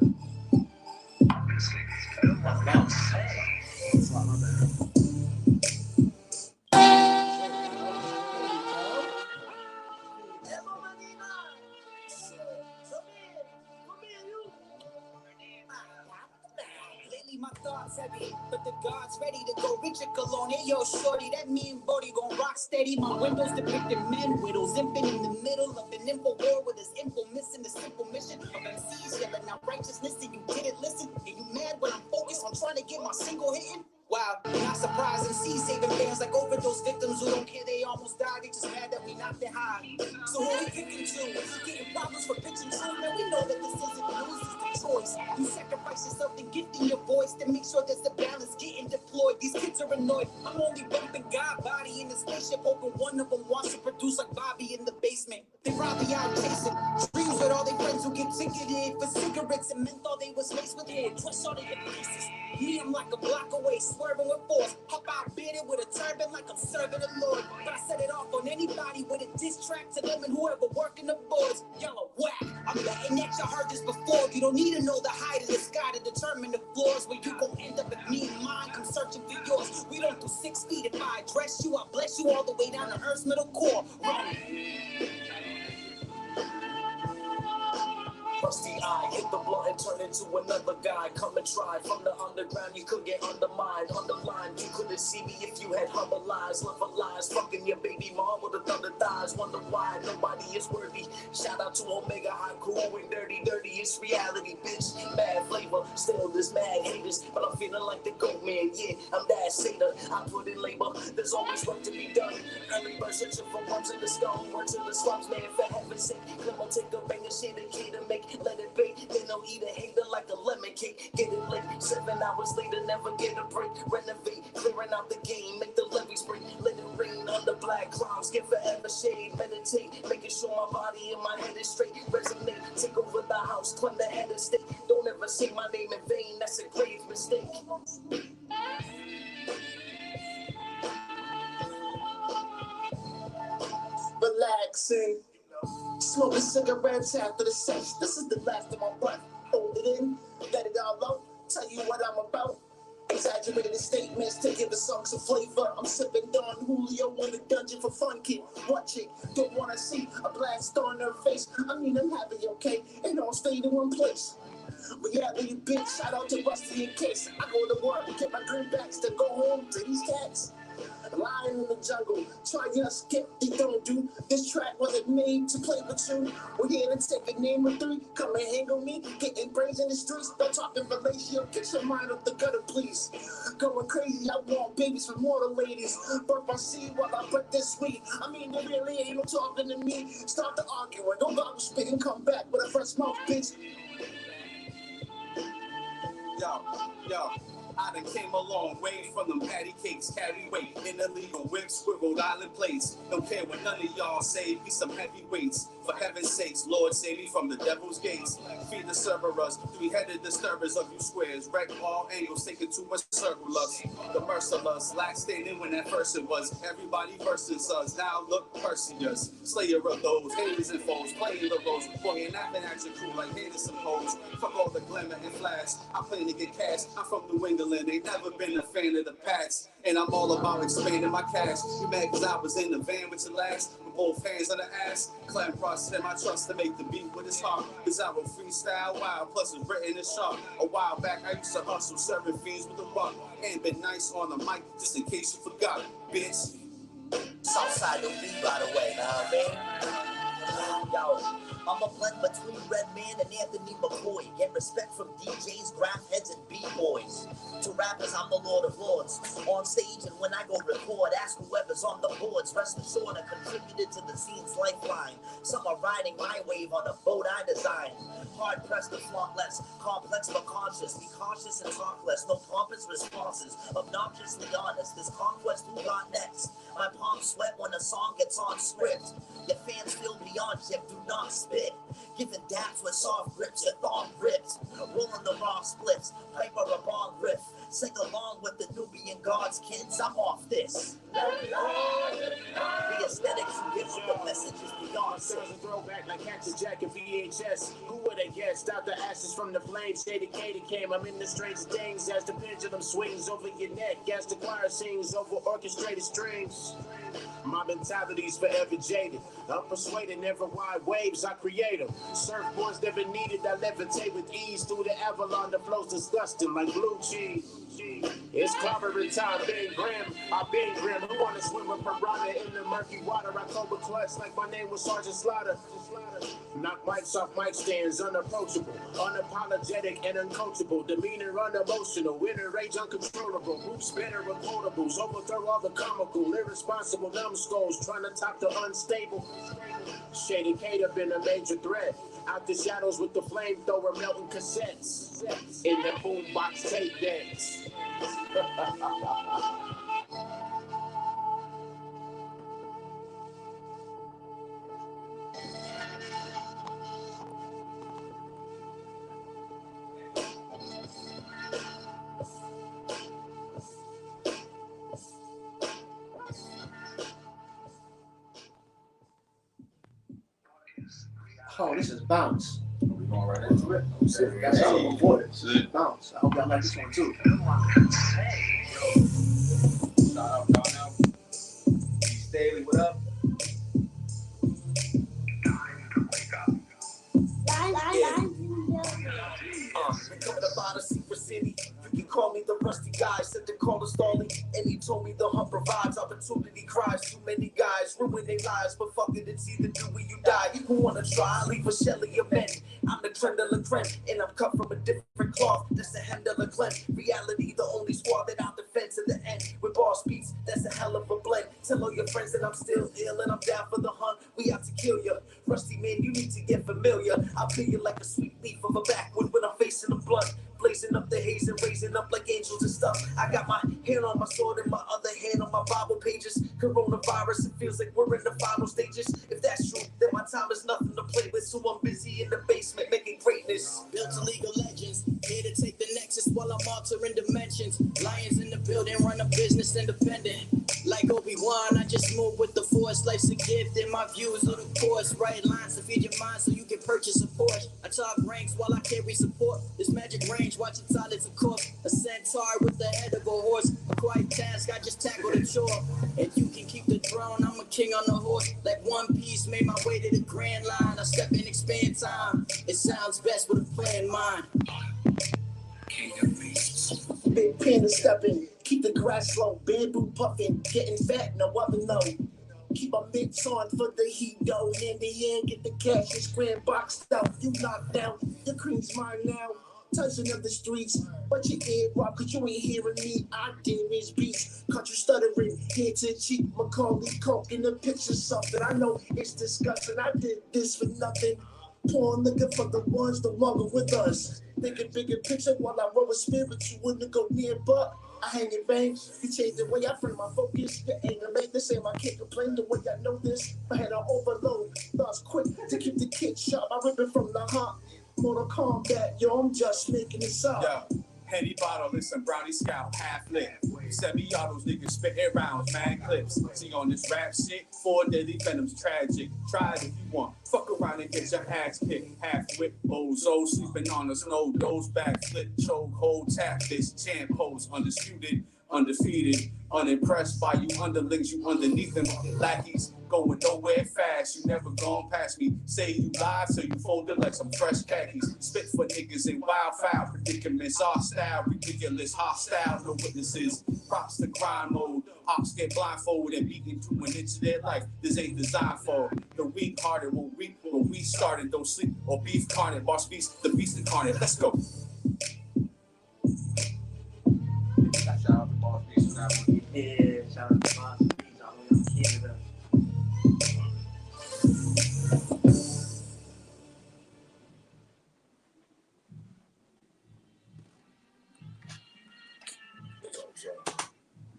Lately my thoughts heavy, but the God's ready to go Richard Cologne. Hey yo, shorty, that mean Bodie gon' rock steady. My windows depicting men, widows, infant in the middle of an info war with his info missing the simple mission of MCs yelling out righteousness and you didn't listen. And you mad when I'm focused on trying to get my single hitting? Wow, not surprised MCs saving fans like overdose victims who don't care they almost died. They just mad that we knocked it high. So who we picking to? Getting problems for pitching truth. Man, we know that this isn't news, it's the choice. You sacrifice yourself and gifting your voice to make sure there's a balance getting deployed. These kids are annoyed. I'm only bumping God body in the spaceship, hoping one of them wants to produce like Bobby in the basement. They probably out chasing dreams with all their friends who get ticketed for cigarettes and menthol they was laced with wood. Trust all their faces. Me, I'm like a block away, swerving with force. Hop out bearded with a turban like I'm serving the Lord. But I set it off on anybody with a diss track to them and whoever working the boards. Y'all are whack. I'm betting that you heard this before. You don't need to know the height of the sky to determine the floors where you gon' end up. If me and mine come searching for yours. We don't do 6 feet. If I address you, I'll bless you all the way down to Earth's middle core. Run. Rusty eye, hit the blunt and turn into another guy. Come and try from the underground, you could get undermined. Underlined, you couldn't see me if you had humble lies. Love lies, fucking your baby mom with the thunder thighs. Wonder why nobody is worthy. Shout out to Omega High Cool and Dirty. It's reality, bitch. Mad flavor, still this mad haters. But I'm feeling like the goat man, yeah, I'm that satyr. I put in labor, there's always work to be done. Early bird searching for ones in the stone, words in the slums, man, for heaven's sake. Clemm will take a banger, shade a kid to make. Let it bake, then they'll eat a hater like a lemon cake. Get it late, 7 hours later, never get a break. Renovate, clearing out the game, make the levee spring. Let it rain under black clouds, get forever shade. Meditate, making sure my body and my head is straight. Resonate, take over the house, claim the head of state. Don't ever say my name in vain, that's a grave mistake. Relaxing. Smoking cigarettes after the sex. This is the last of my breath. Hold it in, let it all out. Tell you what I'm about. Exaggerated statements to give the song some flavor. I'm sipping Don Julio in the dungeon for fun, kid. One chick don't wanna see a black star in her face. I mean, I'm happy, okay? It all stayed in one place. Reality, bitch. Shout out to Rusty and Case. I go to work, get my greenbacks to go home to these cats. Lying in the jungle, try to skip, they don't do. This track wasn't made to play with you. We're here to take a name of 3. Come and hang on me, getting brains in the streets. Don't talk in fellatio, get your mind off the gutter, please. Going crazy, I want babies from all the ladies. Burp my seed while I break this sweet. I mean, there really ain't no talking to me. Start the arguing, don't bother spitting, come back with a fresh mouth, bitch. Yo, I I done came a long way from them patty cakes, carry weight in illegal whips with Rhode Island plates. Don't care what none of y'all say, be some heavyweights. For heaven's sakes, Lord, save me from the devil's gates. Feed the Cerberus, three-headed disturbers of you squares. Wreck all angles, taking too much circle us. The merciless, lack standing when at first it was. Everybody versus us, now look Perseus. Slayer of those, haters and foes, playing the roles. Boy, nothing at your crew like haters suppose. Fuck all the glamour and flash, I plan to get cash. I'm from New England, ain't never been a fan of the Pats. And I'm all about expanding my cash. You mad cause I was in the van with your last? With both hands on the ass. Clemm process my trust to make the beat with his heart. Bizarro freestyle, wild, plus it's written in sharp. A while back, I used to hustle, serving fiends with a rock. And been nice on the mic, just in case you forgot, bitch. Southside OD, by the way, know what I mean? Yo, I'm a blend between Redman and Anthony McCoy. Get respect from DJs, graph heads, and B-boys. To rappers, I'm the Lord of Lords. On stage and when I go record, ask whoever's on the boards. Rest assured, I contributed to the scene's lifeline. Some are riding my wave on a boat I designed. Hard pressed to flaunt less, complex but conscious. Be cautious and talk less, no pompous responses. Obnoxiously honest, this conquest who got next? My palms sweat when a song gets on script. Your fans feel beyond ship, do not spit. Giving daps with soft grips, your thumb ripped. Rolling the raw splits, pipe or a bong riff. Sing along with the Nubian gods, kids, I'm off this. The aesthetics who gives you the message is beyond sick. A throwback like Catch a Jack and VHS. Who would have guessed? Out the ashes from the flames, Shady-Kase came. I'm in the strange things as the pendulum swings over your neck, as the choir sings over orchestrated strings. My mentality's forever jaded. I'm persuaded, never wide waves, I create them. Surfboards never needed, I levitate with ease through the Avalon that flows disgusting like blue cheese. It's clobbering time, being grim. I've been grim. Who wanna swim with piranha in the murky water? I cobra clutch like my name was Sergeant Slaughter. Knock mics off mic stands, unapproachable, unapologetic and uncoachable. Demeanor unemotional, inner rage uncontrollable. Group spinner with quotables, overthrow all the comical, irresponsible numbskulls, trying to top the unstable. Shady-Kase have been a major threat. Out the shadows with the flamethrower melting cassettes. In the boombox tape decks. Oh, this is Bounce. We going right into it. That's all before this. Bounce. I hope y'all like this one too. Shout out, Donnell. Staley, what up? Coming up out of Secret City, you can call me the rusty guy. Said to call the Starling, and he told me the hump provides opportunity cries. Too many guys ruin their lives, but fuck it, it's either do or you die. Who wanna try? Leave a Shelly or men. I'm the creme de la creme, and I'm cut from a different cloth. That's the hem de la Clemm. Reality, the only squad that I'll defend to the end. With boss beats, that's a hell of a blend. Tell all your friends that I'm still ill and I'm down for the hunt. We out to kill ya. Rusty man, you need to get familiar. I'll feel you like a sweet leaf of a backwood when I'm facing the blunt. Blazing up the haze and raising up like angels and stuff. I got my hand on my sword and my other hand on my Bible pages. Coronavirus, it feels like we're in the final stages. If that's true, then my time is nothing to play with. So I'm busy in the basement making greatness. Built to League of Legends, here to take the nexus while I'm altering dimensions. Lions in the building, run a business independent. Like Obi-Wan, I just move with the force. Life's a gift and my views are the course. Right lines to feed your mind so you can purchase a Porsche. I talk ranks while I carry support. This magic range, watch it silence a corpse. A centaur with the head of a horse. A quiet task, I just tackle the chore. If you can keep the throne, I'm a king on the horse. Like One Piece, made my way to the grand line. I step and expand time. It sounds best with a plan in mind. Big panda stepping, keep the grass slow. Bamboo puffing, getting fat, no other no. Keep my mitts on for the heat, though. Hand in hand, get the cash and square boxed out. You knocked down, the cream's mine now. Touching of the streets, but you ear rock, cause you ain't hearing me. I damage beats, cut you stuttering, head to cheek. Macaulay Coke in the picture, something I know it's disgusting. I did this for nothing. Porn looking for the ones no longer with us. Thinking bigger picture while I roll a spirit, you wouldn't go near, but I hang in vain. You change the way I frame my focus. The anger made the same. I can't complain the way I know this. My head on overload. Thoughts quick to keep the kid sharp. I rip it from the heart. Mortal Kombat, yo, I'm just making it up. Yo, Henny bottle, listen, brownie scout, half lit. Semi-autos, niggas spitting rounds, mad clips. See on this rap shit, 4 deadly venoms, tragic. Try it if you want. Fuck around and get your ass kicked. Half whip, bozo, sleeping on the snow, doze back, flip, choke, hold, tap this, champ pose, undisputed, undefeated, unimpressed by you underlings, you underneath them, lackeys. Going nowhere fast, you never gone past me. Say you lied, so you folded like some fresh khakis. Spit for niggas in wild foul predicaments. Our style, ridiculous, hostile, no witnesses. Props to crime mode. Ops get blindfolded and beaten to an inch of their life. This ain't designed for the weak hearted. Will reap when we started. Don't sleep or beef carnage. Boss beast, the beast incarnate. Let's go. Shout out to Boss Beast for that one. Yeah, shout out to Boss Beats all the way from Canada.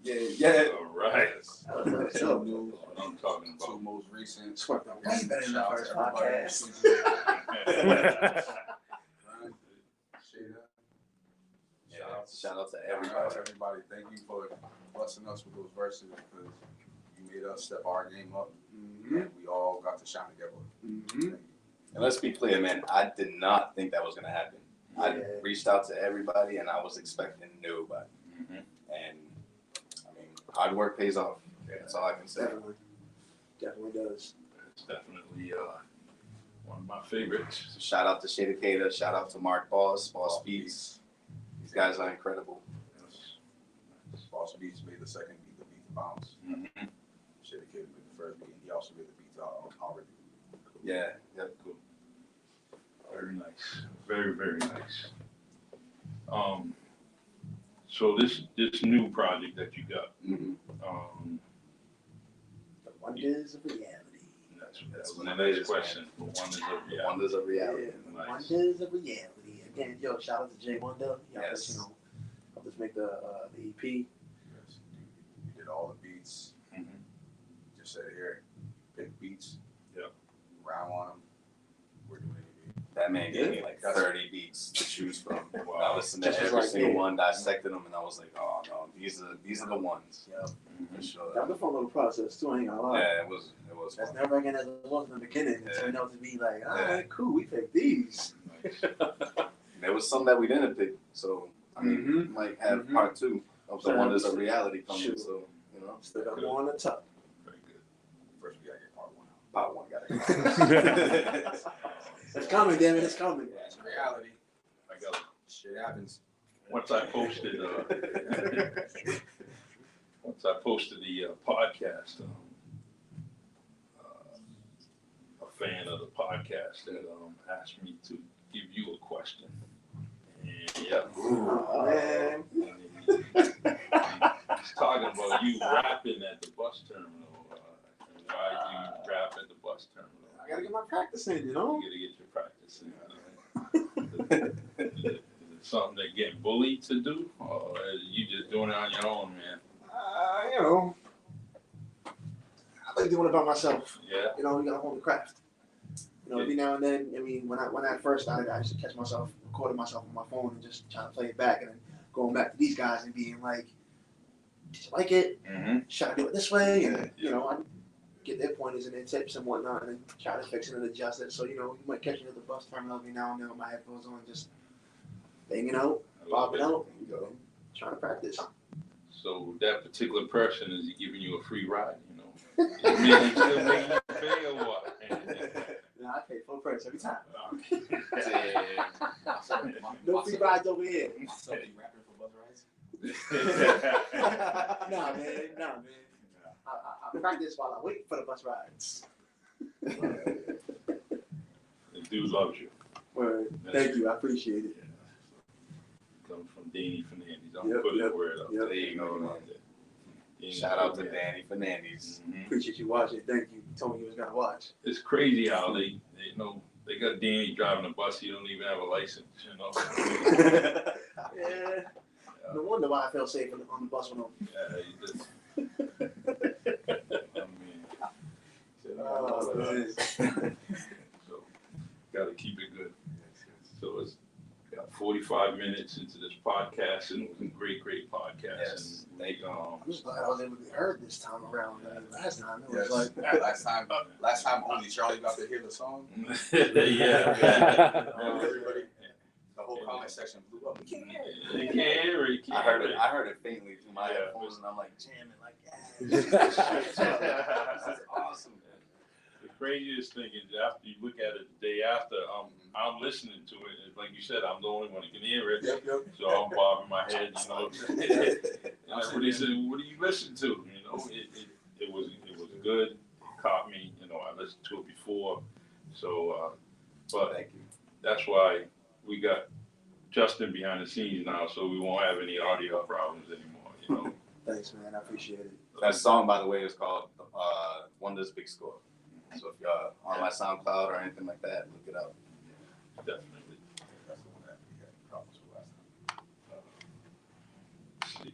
Yeah. All right. Two So, new, What I'm talking two about. most recent. Swept up way better than the Shout out first to everybody. podcast. Shout out to Everybody, everybody. everybody, thank you for blessing us with those verses because you made us step our game up and we all got to shine together. Thank you. And let's be clear, man. I did not think that was gonna happen. I Yeah. reached out to everybody, and I was expecting nobody. Mhm. And I mean, hard work pays off. That's all I can say. Definitely. Definitely does. It's definitely one of my favorites. So shout out to Shada Kata. Shout out to Mark Boss Beats. These guys are incredible. Boss Beats made the second beat, the beat to bounce. Mhm. Shady Kid made the first beat, and he also made the beats already. Yeah, cool. Very nice. Very, very nice. So this new project that you got, Mm-hmm. The wonders of reality. that's what my it next is, question. The wonders of reality. Wonders of reality. Yeah, the Nice. wonders of reality. Again, yo, shout out to Jay Wonder. Yes. Helped us make the EP. Yes, you did all the beats. Mhm. Just said here, pick beats. Yep. Round on them. We're doing any beat. That man gave me like That's- 30 beats to choose from. Wow. I listened to Just every like single me. one, dissected them, and I was like, oh no, these are the ones. Yeah. For sure. That was a fun little process too, I ain't gonna lie. Yeah, it was As fun. nerve-wracking as it was in the beginning, it Yeah. turned out to be like, all Yeah. right, cool, we picked these. Nice. There was some that we didn't pick, so I mean, Mhm. we might have Mhm. part 2 of the Sure. wonders of reality coming. Sure. So you know, Still got more on the top. Very good. First, we gotta get part one. part 1 got it. It's coming, damn it, it's coming. Yeah, it's reality. I got Shit happens. once I posted the podcast, a fan of the podcast that asked me to give you a question. And yeah, Oh, man. he's talking about you rapping at the bus terminal. And why do you rap at the bus terminal? I gotta get my practice in, you know? You gotta get your practice in. Is it something that get bullied to do, or are you just doing it on your own, man? You know, I like doing it by myself. Yeah. You know, you gotta hone the craft. You know, every now and then, I mean, when I first started, I used to catch myself, recording myself on my phone and just trying to play it back and then going back to these guys and being like, did you like it? Mm-hmm. Should I do it this way? And, you know, I get their pointers and their tips and whatnot and then try to fix it and adjust it. So, you know, you might catch me at the bus terminal every now and then with my headphones on, just banging out, bobbing out, and trying to practice. So that particular person is giving you a free ride, you know? Still making you pay or what? Nah, I pay full price every time. Yeah. No free rides over here. So you rapping for bus rides? Nah, man. I practice while I wait for the bus rides. The dude loves you. Word. Thank you. I appreciate it. Comes from Danny Fernandez. I'm Yep, putting yep, the word up. yep. There you go. Danny Shout out to Fernandez. Danny Fernandez. Mhm. Appreciate you watching. Thank you. You told me you was gonna watch. It's crazy how they They got Danny driving a bus. He don't even have a license, you know. Yeah. No wonder why I feel safe on the bus with him. Yeah, he just. I mean, Oh, man. so got to keep it good. So it's got 45 minutes into this podcast, and it was a great podcast. Yes. And we, I'm just glad I was able to be heard this time around. Last time it was Yes. like, last time only Charlie got to hear the song. yeah. Everybody, the whole comment section blew up. We can't hear it. You can't hear it. You I can't heard hear it. I heard it faintly through my Yeah. headphones, and I'm like jamming, like this is awesome. The craziest thing is after you look at it the day after, I'm listening to it. And like you said, I'm the only one that can hear it. Yep. So I'm bobbing my head, you know. And when he said, "What do you listen to?" You know, it was good. It caught me. You know, I listened to it before. So, but Thank you. that's why we got Justin behind the scenes now, so we won't have any audio problems anymore. You know. thanks, man. I appreciate it. That song, by the way, is called Wonder's Big Score. So if you're on my SoundCloud or anything like that, look it up. Definitely. That's the one that we had problems with last time. Let's see.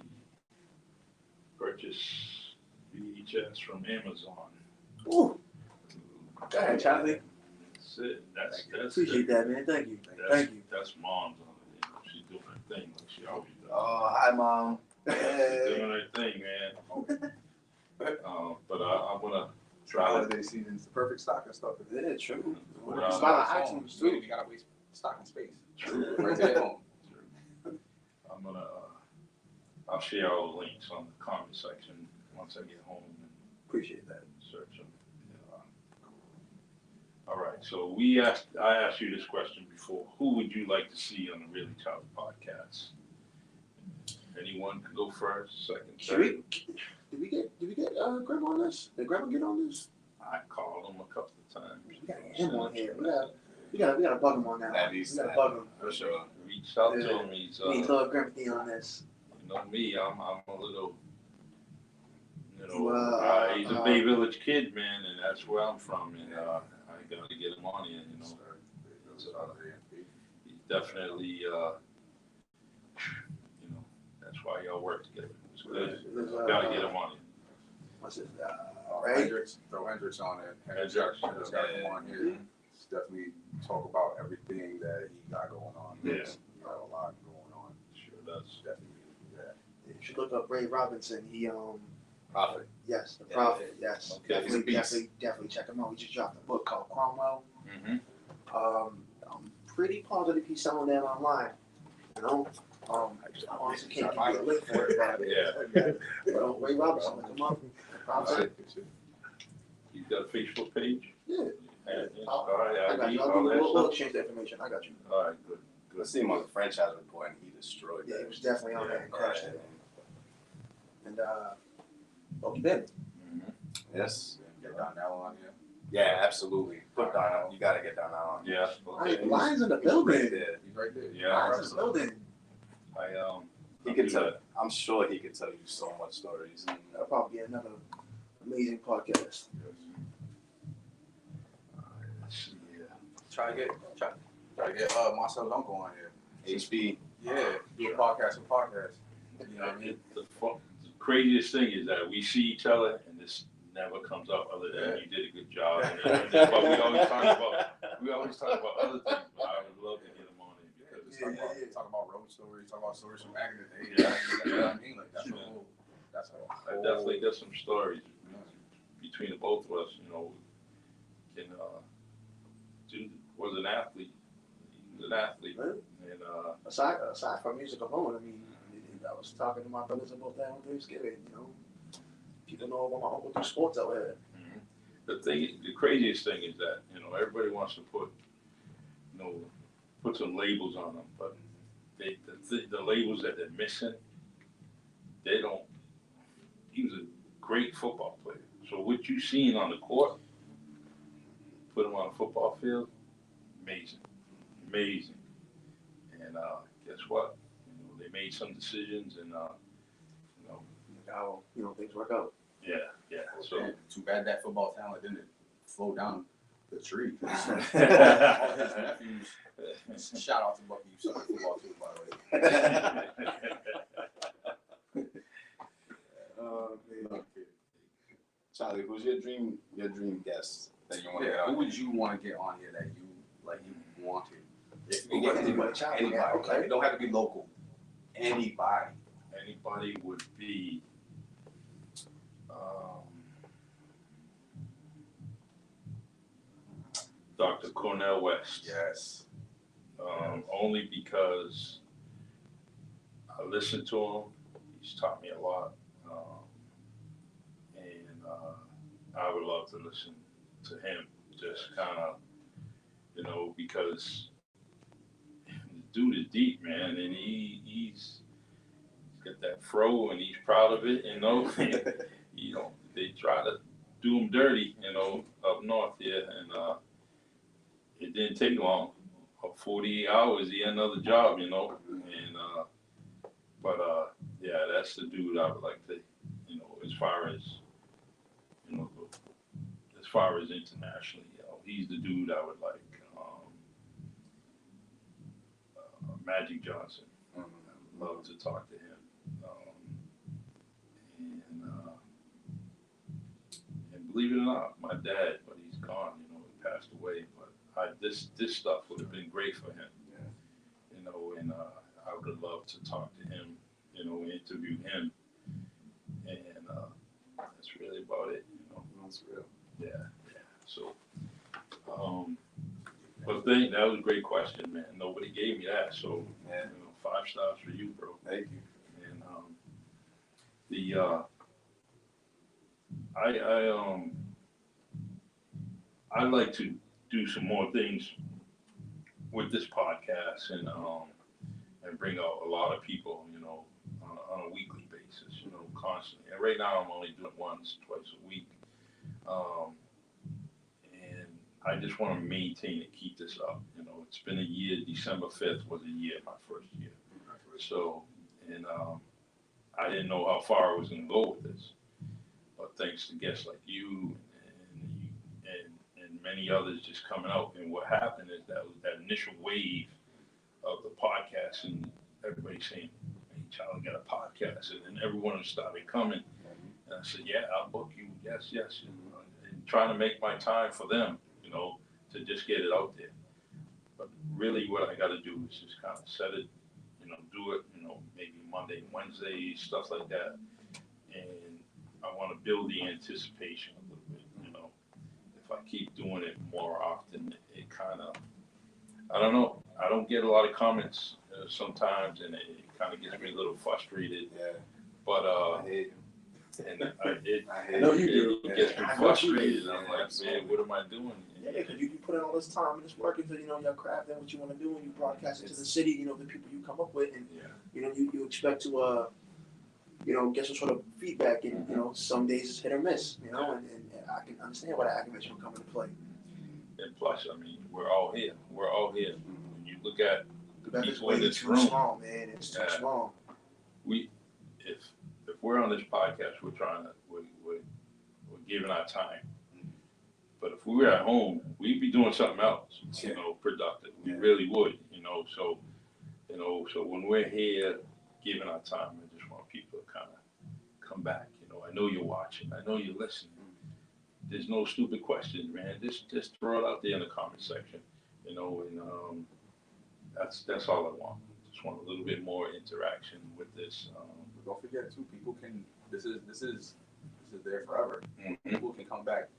Purchase VHS from Amazon. Ooh, go ahead, Charlie. That's it. That's Appreciate that, man. Thank you. Thank you. That's mom's on it. You know, she's doing her thing like she always does. Oh, hi, Mom. She's doing her thing, man. But I'm gonna try to. Holiday season's the perfect stocking stuffer. Yeah, true. Well, It's I'm about iTunes too. We gotta waste stocking space. True. Right there at home. I'm gonna. I'll share all the links on the comment section once I get home and Appreciate that. search them. All right. So I asked you this question before. Who would you like to see on the REALITY-Kase podcast? Anyone can go first, second, third. Did we get Grandma on this? Did Grandma get on this? I called him a couple of times. We gotta get him on here. We gotta bug him on that. At One. least We gotta that. bug him. For sure. Reached out to him. He's We need little Grandpa D on this. you know me. I'm a little. You know, Well, he's a Bay Village kid, man, and that's where I'm from, and I gotta get him on here. You know, he's definitely. You know, that's why y'all work together. It's good. Gotta get him on here. What's it? Right? Throw Hendrix on it. Hendrix gotta come on here. Just definitely talk about everything that he got going on. Yeah. He got a lot going on. Sure does. Definitely do that. You should look up Ray Robinson. He Prophet. yes, the Yeah, prophet. Yes, Okay, he's a beast. definitely check him out. He just dropped a book called Cromwell. Mm-hmm. I'm pretty positive he's selling that online. You know, I honestly can't give you a link for it, but Yeah. But Ray Robinson, look him up. Prophet. He's got a Facebook page. Yeah. All right. I got you. We'll exchange the information. I got you. All right. Good. Let's see him on the franchise report, and he destroyed Yeah, that. he was definitely on there and crushed it. And Okie Ben. Mm-hmm. Yes. Get Donnell on here. Yeah, absolutely. Put Darnell. You gotta get Darnell on. Yeah. Lions in the Right building. there. He's right there. Yeah. Lions in the building. He could tell. I'm sure he could tell you so much stories. That'll probably be another amazing podcast. Let's see here. Try to get Marcel's uncle on here. HB. Yeah, do a podcast with podcast. You know what I mean? The craziest thing is that we see each other and this never comes up other than you did a good job. But we always talk about other things, but I would love to get them on it because Talk about road stories, talk about stories from back in the day. Yeah. You know what I mean? Like that's a I definitely got some stories between the both of us, you know. Dude was an athlete. He was an athlete. Really? And Aside from music alone, I mean, I was talking to my brothers about that on Thanksgiving. You know, people know about my uncle do sports out here. the craziest thing is that, you know, everybody wants to put some labels on them, but the labels that they're missing, he was a great football player. So what you seen on the court, put him on a football field, amazing. And guess what? You know, they made some decisions, and How things work out. yeah. So too bad that football talent didn't flow down the tree. All his nephews. Shout out to Bucky, you suck at football too, by the way. Man. Charlie, who's your dream guest that you want to get Who on? would you want to get on here that you wanted? If You get anybody, Charlie, anybody, yeah, okay. like, it don't have to be local. Anybody. Anybody would be Dr. Cornel West. Yes. Only because I listen to him. He's taught me a lot. And I would love to listen to him. Just kind of, because the dude is deep, man. And he's got that fro and he's proud of it, They try to do him dirty, up north here. And it didn't take long. 48 hours, he had another job, And yeah, that's the dude I would like to, as far as internationally, he's the dude I would like. Magic Johnson, I'd love to talk to him. And believe it or not, my dad, but he's gone, he passed away. But this stuff would have been great for him, and I would have loved to talk to him, interview him, and that's really about it, That's real. Yeah. So, but that was a great question, man. Nobody gave me that, so Yeah. 5 stars for you, bro. Thank you. And I'd like to do some more things with this podcast and bring out a lot of people, on a weekly basis, constantly. And right now I'm only doing once, twice a week. And I just want to maintain and keep this up. It's been a year. December 5th was a year, my first year. So, and I didn't know how far I was going to go with this. But thanks to guests like you and many others just coming out. And what happened is that initial wave of the podcast and everybody saying, hey, Charlie got a podcast. And then everyone started coming. And I said, yeah, I'll book you. Yes. And trying to make my time for them, to just get it out there. But really what I got to do is just kind of set it, do it, maybe Monday, Wednesday, stuff like that. And I want to build the anticipation a little bit, If I keep doing it more often, it kind of, I don't know. I don't get a lot of comments sometimes, and it kind of gets me a little frustrated. Yeah. But I hate you. and I know you do. it gets me I know you frustrated. do. I'm like, man, what am I doing? Yeah, because you put in all this time and this work into your craft and what you want to do, and you broadcast it to the city. The people you come up with, and you expect to get some sort of feedback. And some days it's hit or miss. And I can understand why that activation will come into play. And plus, I mean, we're all here. When you look at Because it's people in way this too room, small, man. It's too small. If we're on this podcast, we're giving our time. But if we were at home, we'd be doing something else, productive. We really would, So, so when we're here giving our time, I just want people to kind of come back. I know you're watching. I know you're listening. There's no stupid questions, man. Just throw it out there in the comment section, and that's all I want. Just want a little bit more interaction with this. But don't forget too, people can. This is there forever. Mm-hmm. People can come back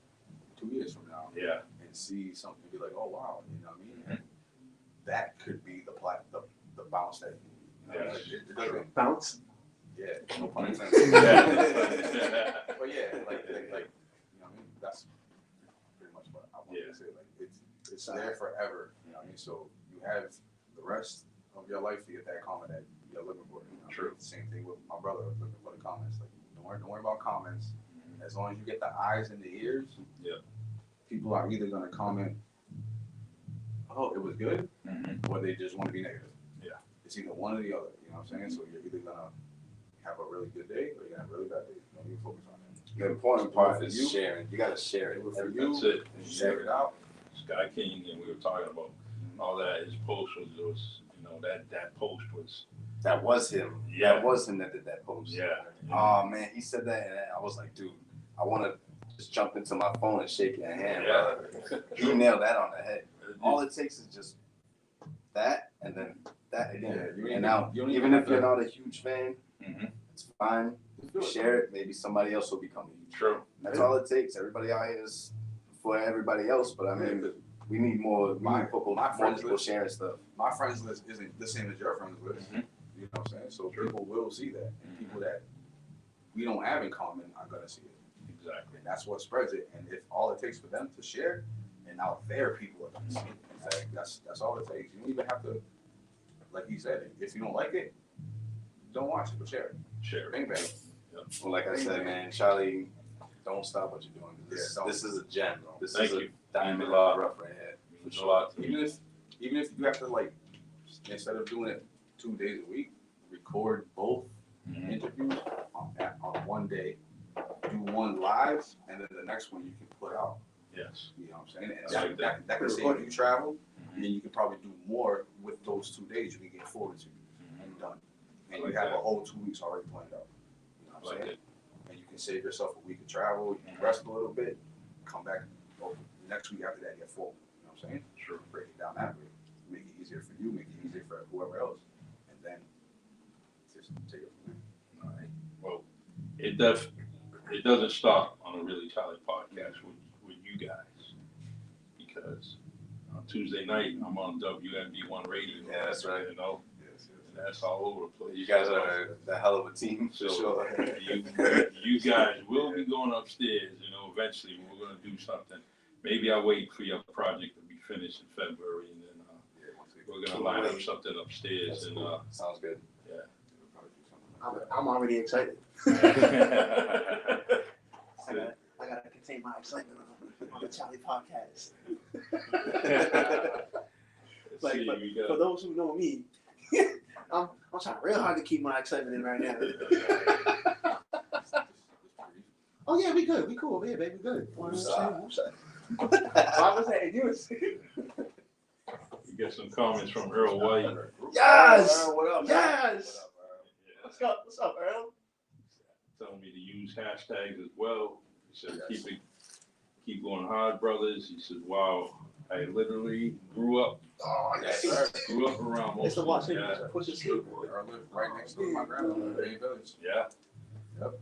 2 years from now. Yeah. And see something and be like, oh wow, what I mean? Mm-hmm. That could be the bounce that. Yes. It doesn't. Bounce. Yeah. No pun intended. But yeah, like I mean? That's pretty much what I want to say. Like it's there forever. So you have the rest of your life to get that comment that you're looking for. True. Same thing with my brother looking for the comments. Like don't worry about comments. As long as you get the eyes and the ears, people are either gonna comment, oh, it was good, or they just want to be negative. Yeah. It's either one or the other. You know what I'm saying? So you're either gonna have a really good day or you're gonna have a really bad day. Don't even focus on it. The important part is sharing. You gotta share it. For you, That's it. share it out. Sky King, and we were talking about all that. His post was you know, that post was. That was him. Yeah. That was him that did that post. Yeah. Oh man, he said that, and I was like, dude, I want to just jump into my phone and shake your hand. Yeah. You nailed that on the head. All it takes is just that, and then that again. Yeah, and now, even if you're not a huge fan, it's fine. Share it. Maybe somebody else will become a huge fan. True. That's all it takes. Everybody out here is for everybody else, but I mean, we need more. My friends people list- sharing stuff. My friends list isn't the same as your friends list. Mhm. You know what I'm saying? So people will see that. And people that we don't have in common are gonna see it. Exactly. And that's what spreads it. And if all it takes for them to share, and now their people are gonna see it. In fact, that's all it takes. You don't even have to, like he said, if you don't like it, don't watch it, but share it. Share. Bang bang. Well, like I said, man, Charlie, don't stop what you're doing. This, Yeah, don't. this is a gem. This Thank is you. a diamond in the rough right here. Means a lot to me. Even if you have to, like, instead of doing it 2 days a week, record both interviews on one day, do one live, and then the next one you can put out. Yes. You know what I'm saying? And I like that can save you travel, and then you can probably do more with those 2 days. You can get forward to and done. And you like have that. a whole 2 weeks already planned out. You know what I'm Like saying? it. And you can save yourself a week of travel, you can rest a little bit, come back, next week after that, get full. You know what I'm saying? True. Break it down that way. Make it easier for you, make it easier for whoever else. And then just take it from there. All right. Well, it doesn't stop on a Really Charlie podcast with you guys, because on Tuesday night I'm on WMB1 Radio. Yeah, that's right. You know, Yes, and that's all over the place. You guys are the hell of a team for So sure. you guys will be going upstairs. You know, eventually we're gonna do something. Maybe I'll wait for your project to be finished in February, and then we're gonna line up something upstairs. That's And cool. Sounds good. I'm already excited. yeah. I gotta contain my excitement on the Charlie podcast. Like, See, but we got- for those who know me, I'm trying real hard to keep my excitement in right now. Oh yeah, we good. We cool over here, baby. We good. Why was that? You was We get some comments from Earl White. yes, What up, man? yes. Yeah, What's up, Earl? telling me to use hashtags as well. He said, keep going hard, brothers. He said, wow, I literally grew up around most It's the of watch. them. Yeah. Push his sleep, boy. I live right next door to my grandmother, Bay Village. Yeah. Yep.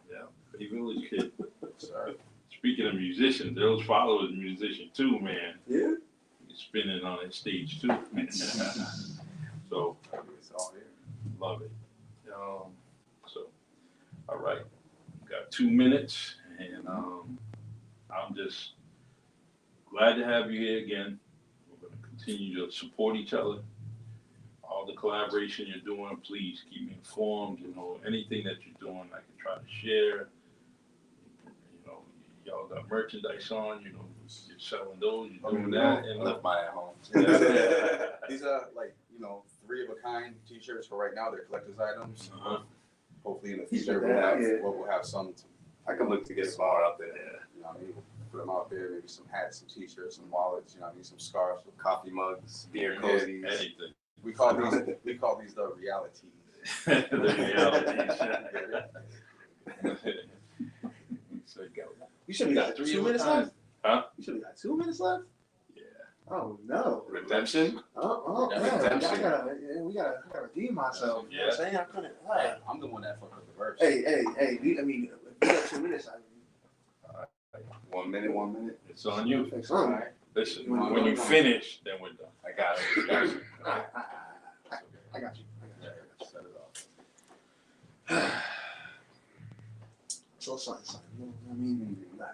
Yeah. Bay Village kid. Sorry. Speaking of musicians, those followers musician too, man. Yeah. He's spinning on his stage too. So It's all here. love it. So, all right, got 2 minutes, and I'm just glad to have you here again. We're going to continue to support each other. All the collaboration you're doing, please keep me informed. You know, anything that you're doing, I can try to share. You know, y'all got merchandise on. You know, you're selling those. You're doing that. I And left mine at home. These are like, 3 of a kind t-shirts for right now. They're collector's items. Hopefully in the future we'll have some, I can look to get some more out there. you know what I mean? Put them out there, maybe some hats, some t-shirts, some wallets, you know what I mean? Some scarves. Some coffee mugs, beer Yeah. cozies. anything. We call these the realities. The reality. You should be got 2 minutes left. Huh? You should be got 2 minutes left. Yeah. Oh no. Redemption? Oh Yeah, man. redemption. I gotta redeem myself. You know what I'm saying? I couldn't. Hey, I'm the one that fucked up the verse. Hey. I mean, if you got 2 minutes, 1 minute. It's on you. fix All something. right. Listen, You wanna when go? you finish, then we're done. I got it. I got you. Yeah, set it off. So something. I mean, like,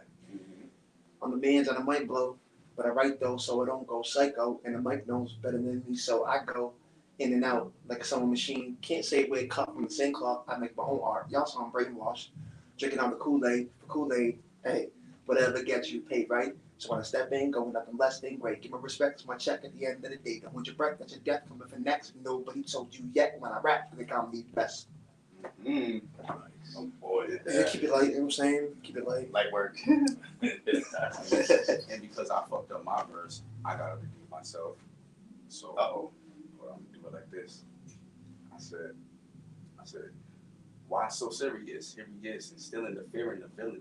I'm the man's on the mic blow, but I write though, so I don't go psycho, and the mic knows better than me, so I go in and out like a sewing machine. Can't say where it cut from the same cloth. I make my own art. Y'all saw I'm brainwashed, drinking out the Kool-Aid. For Kool-Aid, hey, whatever gets you paid, right? So when I step in, going nothing less than great. Give my respect to my check at the end of the day. Don't hold your breath, that's your death coming for next. Nobody told you yet when I rap, they call me best. Oh boy. Yeah, keep it light, you know what I'm saying? Keep it light. Light work. And because I fucked up my verse, I gotta redeem myself. So Uh-oh. well, I'm gonna do it like this. I said, why so serious? Here he is, instilling the fear in the feeling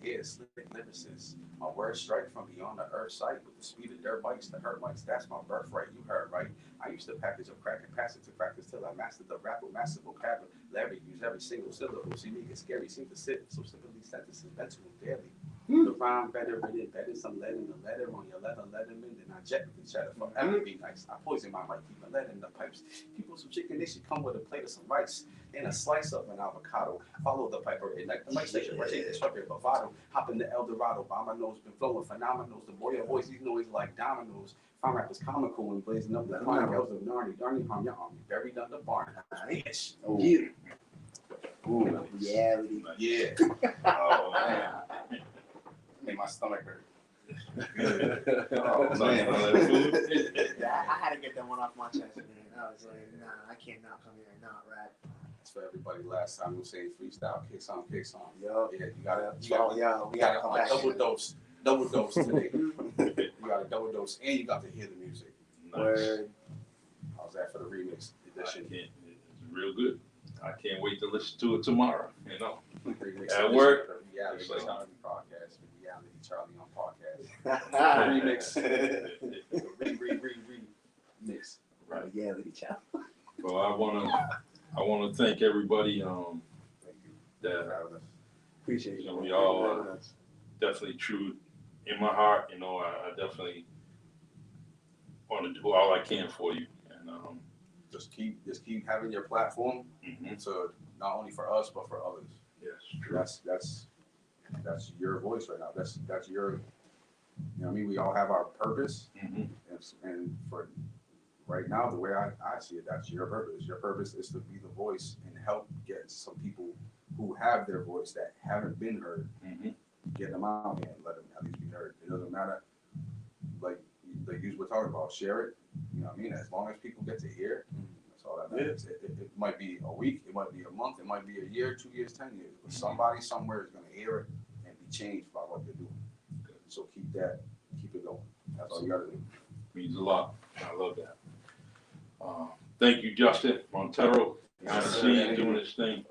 the air, slipping lyricists. My words strike from beyond the earth's sight with the speed of dirt bikes, the hurt mics. That's my birthright. You heard right. I used to package up crack and pass it to crackers till I mastered the rap with massive vocabulary. Use every single syllable. See me get scary. Seem to sit so simply sentences mental daily. The rhyme better, written better. Some lead in the letter on your letter, letterman. Then I jet with the cheddar. Forever be nice. I poison my mic, keep my lead in the pipes. People some chicken, they should come with a plate of some rice and a slice of an avocado. Follow the piper, ignite the mic station, right? Take this fucking bravado. Hop in the El Dorado. By my nose, been flowing phenomenal. The boy, your voice, these noise like dominoes. Fine rap is comical and blazing up the fire. Yells of Narnie, harm your army. Buried under barn. Bitch. You. Ooh. Reality. Yeah. Oh man. Made my stomach hurt. Oh man. I had to get that one off my chest, man. I was like, nah, I can't not come here and not rap. That's for everybody. Last time we was saying freestyle, kicks on. Yo. Yeah, you gotta We gotta come back. double dose today. You got a double dose, and you got to hear the music. Word. How's that for the remix edition? It's real good. I can't wait to listen to it tomorrow. You know, Remix At edition work. of the Reality It's like- Charlie podcast. The Reality Charlie on podcast. Remix. Remix. right? Reality, child. Well, I wanna thank everybody. Thank you. That Appreciate You you. know, we all, definitely true in my heart. You know, I definitely want to do all I can for you, and Just keep having your platform to not only for us but for others. yes, true. That's your voice right now. That's your, you know what I mean? We all have our purpose, and for right now, the way I see it, that's your purpose. Your purpose is to be the voice and help get some people who have their voice that haven't been heard, get them out and let them at least be heard. It doesn't matter, like you were talking about, share it. You know what I mean? As long as people get to hear, that's all that matters. It might be a week, it might be a month, it might be a year, 2 years, 10 years, but somebody somewhere is gonna hear it and be changed by what they're doing. So keep it going. That's all you gotta do. Means a lot. I love that. Thank you, Justin Montero. Nice to see you doing this thing.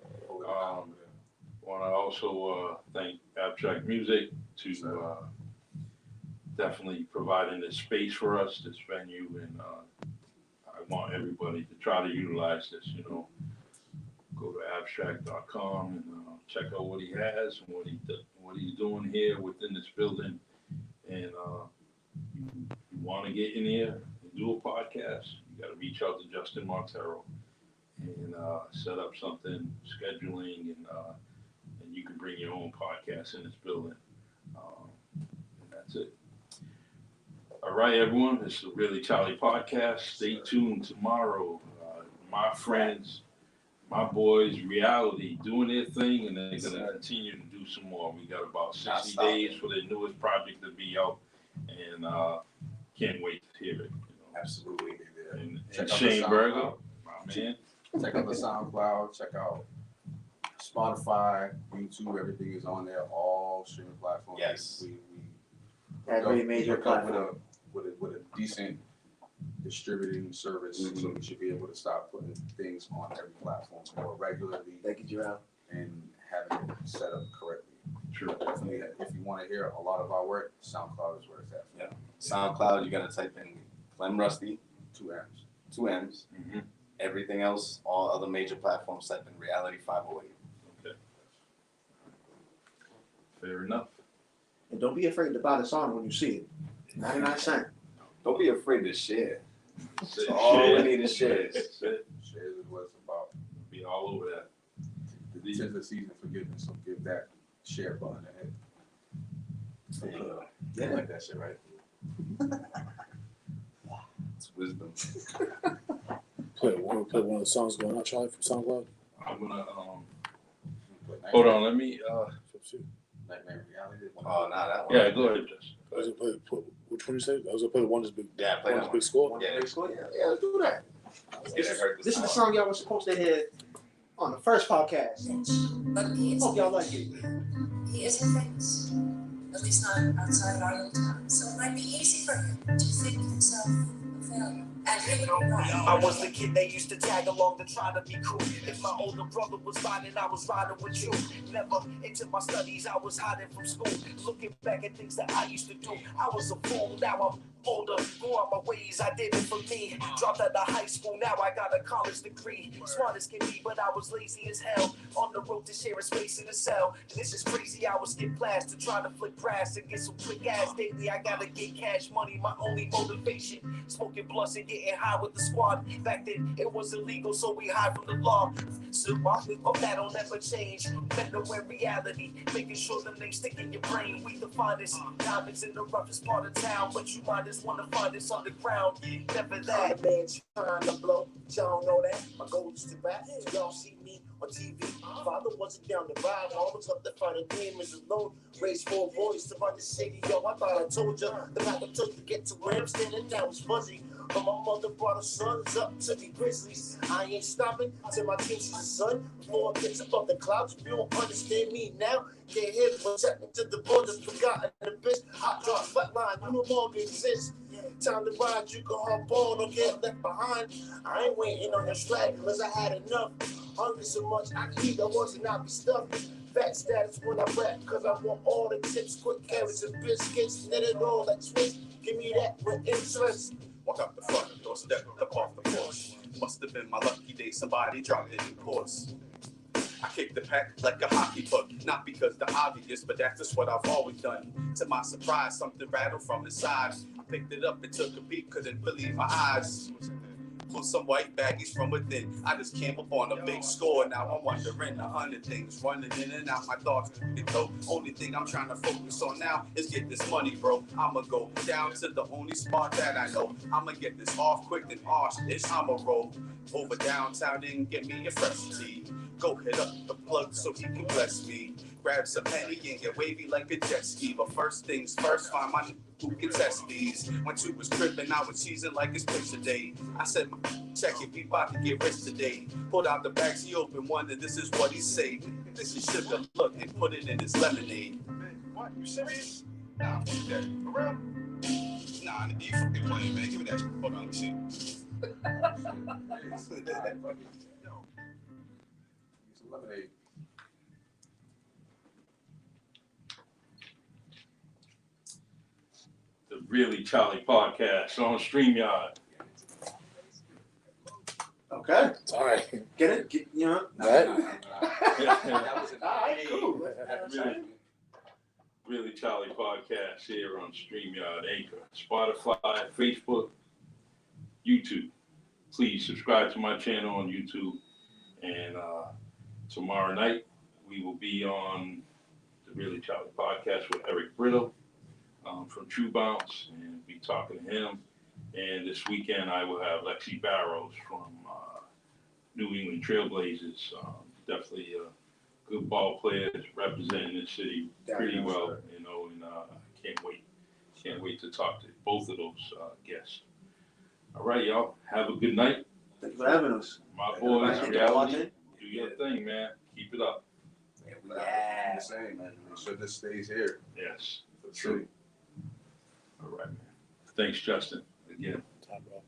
Want to also thank Abstrakt Music to definitely providing this space for us, this venue, and I want everybody to try to utilize this. You know, go to abstrakt.com and check out what he has and what he's doing here within this building. And you want to get in here and do a podcast, you got to reach out to Justin Montero and set up something, scheduling, and you can bring your own podcast in this building. And that's it. All right, everyone. This is the Really Charlie podcast. Stay tuned tomorrow. My friends, my boys, Reality, doing their thing, and they're going to continue to do some more. We got about 60 days for their newest project to be out, and can't wait to hear it. You know. Absolutely. And Check out the Shane SoundCloud. Berger, my man. Check out the SoundCloud, check out Spotify, YouTube, everything is on there, all streaming platforms. Yes. Every major hook up platform. with a decent distributing service, so we should be able to start putting things on every platform more regularly Thank you, Gerald. and having it set up correctly. Sure. Definitely, if you want to hear a lot of our work, SoundCloud is where it's at. Yeah. SoundCloud, you gotta type in Clemm Rusty, 2 M's. 2 M's. Everything else, all other major platforms, type in Reality 508. Okay. Fair enough. And don't be afraid to buy the song when you see it. 99 cents. Don't be afraid to share. That's it. All Share. we need is shares. That's it. Shares is what it's about. Be all over that. This is the season for forgiveness, so give that share button a hit. Yeah. I like that shit, right? It's wisdom. Play one of the songs going out, Charlie, from SoundCloud. I'm gonna hold on. Let me. Nightmare Reality. Oh, nah, that one. Yeah, go ahead, Justin. I was gonna play, which one you say? I was gonna play the one that's big. Yeah, play one that that's big score. Yeah. Yeah, let's do that. Yeah, I heard This is the one. song y'all was supposed to hear on the first podcast. But he Hope y'all like it. isn't famous, at least not outside of our little town. So it might be easy for him to think himself a failure. And he would be right. I was the kid they used to tag along to try to be cool. If my older brother was riding, I was riding with you. Never into my studies, I was hiding from school. Looking back at things that I used to do, I was a fool. Now I'm older, grew out my ways, I did it for me. Dropped out of high school, now I got a college degree. Smart as can be, but I was lazy as hell. On the road to share a space in a cell. This is crazy, I was skip blast to try to flip brass and get some quick ass daily. I gotta get cash money, my only motivation. Smoking blunts and getting high with the squad. Back then, it was illegal, so we hide from the law. So hope that'll never change. Better when reality, making sure the names stick in your brain. We the finest diamonds in the roughest part of town, but you might just wanna find us underground. Never that. Man trying to blow, y'all know that. My goal is to rap, so y'all see me on TV. Father wasn't down to ride, I always up to fight a demons alone. Raised 4 boys to run the city, yo. I thought I told ya the path I took to get to where I'm standing now is fuzzy. But my mother brought her sons up to be grizzlies. I ain't stopping till my team sees the sun. Before I get above the clouds, if you don't understand me now, get hit for checking to the border, forgotten the bitch. Hot drop, flatline, you no longer exist. Time to ride, you can hop on or get left behind. I ain't waiting on your swag unless I had enough. Hungry so much, I can eat the horse and not be stuffed. Fat status when I rap, cause I want all the tips, quick carrots and biscuits, knit it all like Swiss. Give me that with interest. Walk up the front door, step up off the porch. Must have been my lucky day, somebody dropped it in course. I kicked the pack like a hockey puck, not because the obvious, but that's just what I've always done. To my surprise, something rattled from inside. I picked it up and took a beat, couldn't believe my eyes. Pulled some white baggies from within. I just came up on a big score. Now I'm wondering 100 things running in and out my thoughts. Only thing I'm trying to focus on now is get this money, bro. I'ma go down to the only spot that I know. I'ma get this off quick and arse-ish. I'ma roll over downtown and get me a fresh tea. Go hit up the plug so he can bless me. Grab some penny and get wavy like a jet ski. But first things first, find my who can test these. Went to his crib and I was cheesing like it's pizza day. I said, check it, we about to get rich today. Pulled out the bags, he opened one and this is what he said. This is sugar, look, and put it in his lemonade. What, you serious? Nah, fuck that. For real? Nah, you fucking playing, man. Give me that shit. Hold on, let me see. Lemonade. The Really Charlie podcast on StreamYard. Okay. All right. Get it? You know? That? Alright, cool. Really Charlie podcast here on StreamYard, Anchor, Spotify, Facebook, YouTube. Please subscribe to my channel on YouTube. And tomorrow night, we will be on the Really Charlie podcast with Eric Brittle from True Bounce, and be talking to him. And this weekend, I will have Lexi Barrows from New England Trailblazers. Definitely a good ball player, representing the city pretty well, you know, and can't wait to talk to both of those guests. All right, y'all, have a good night. Thank you for having us. My boys, Thank you for reality, watching. do your thing, man. Keep it up. Yeah, we got to do the same, man. Make sure this stays here. Yes, for sure. All right, man. Thanks, Justin, again. Time, bro.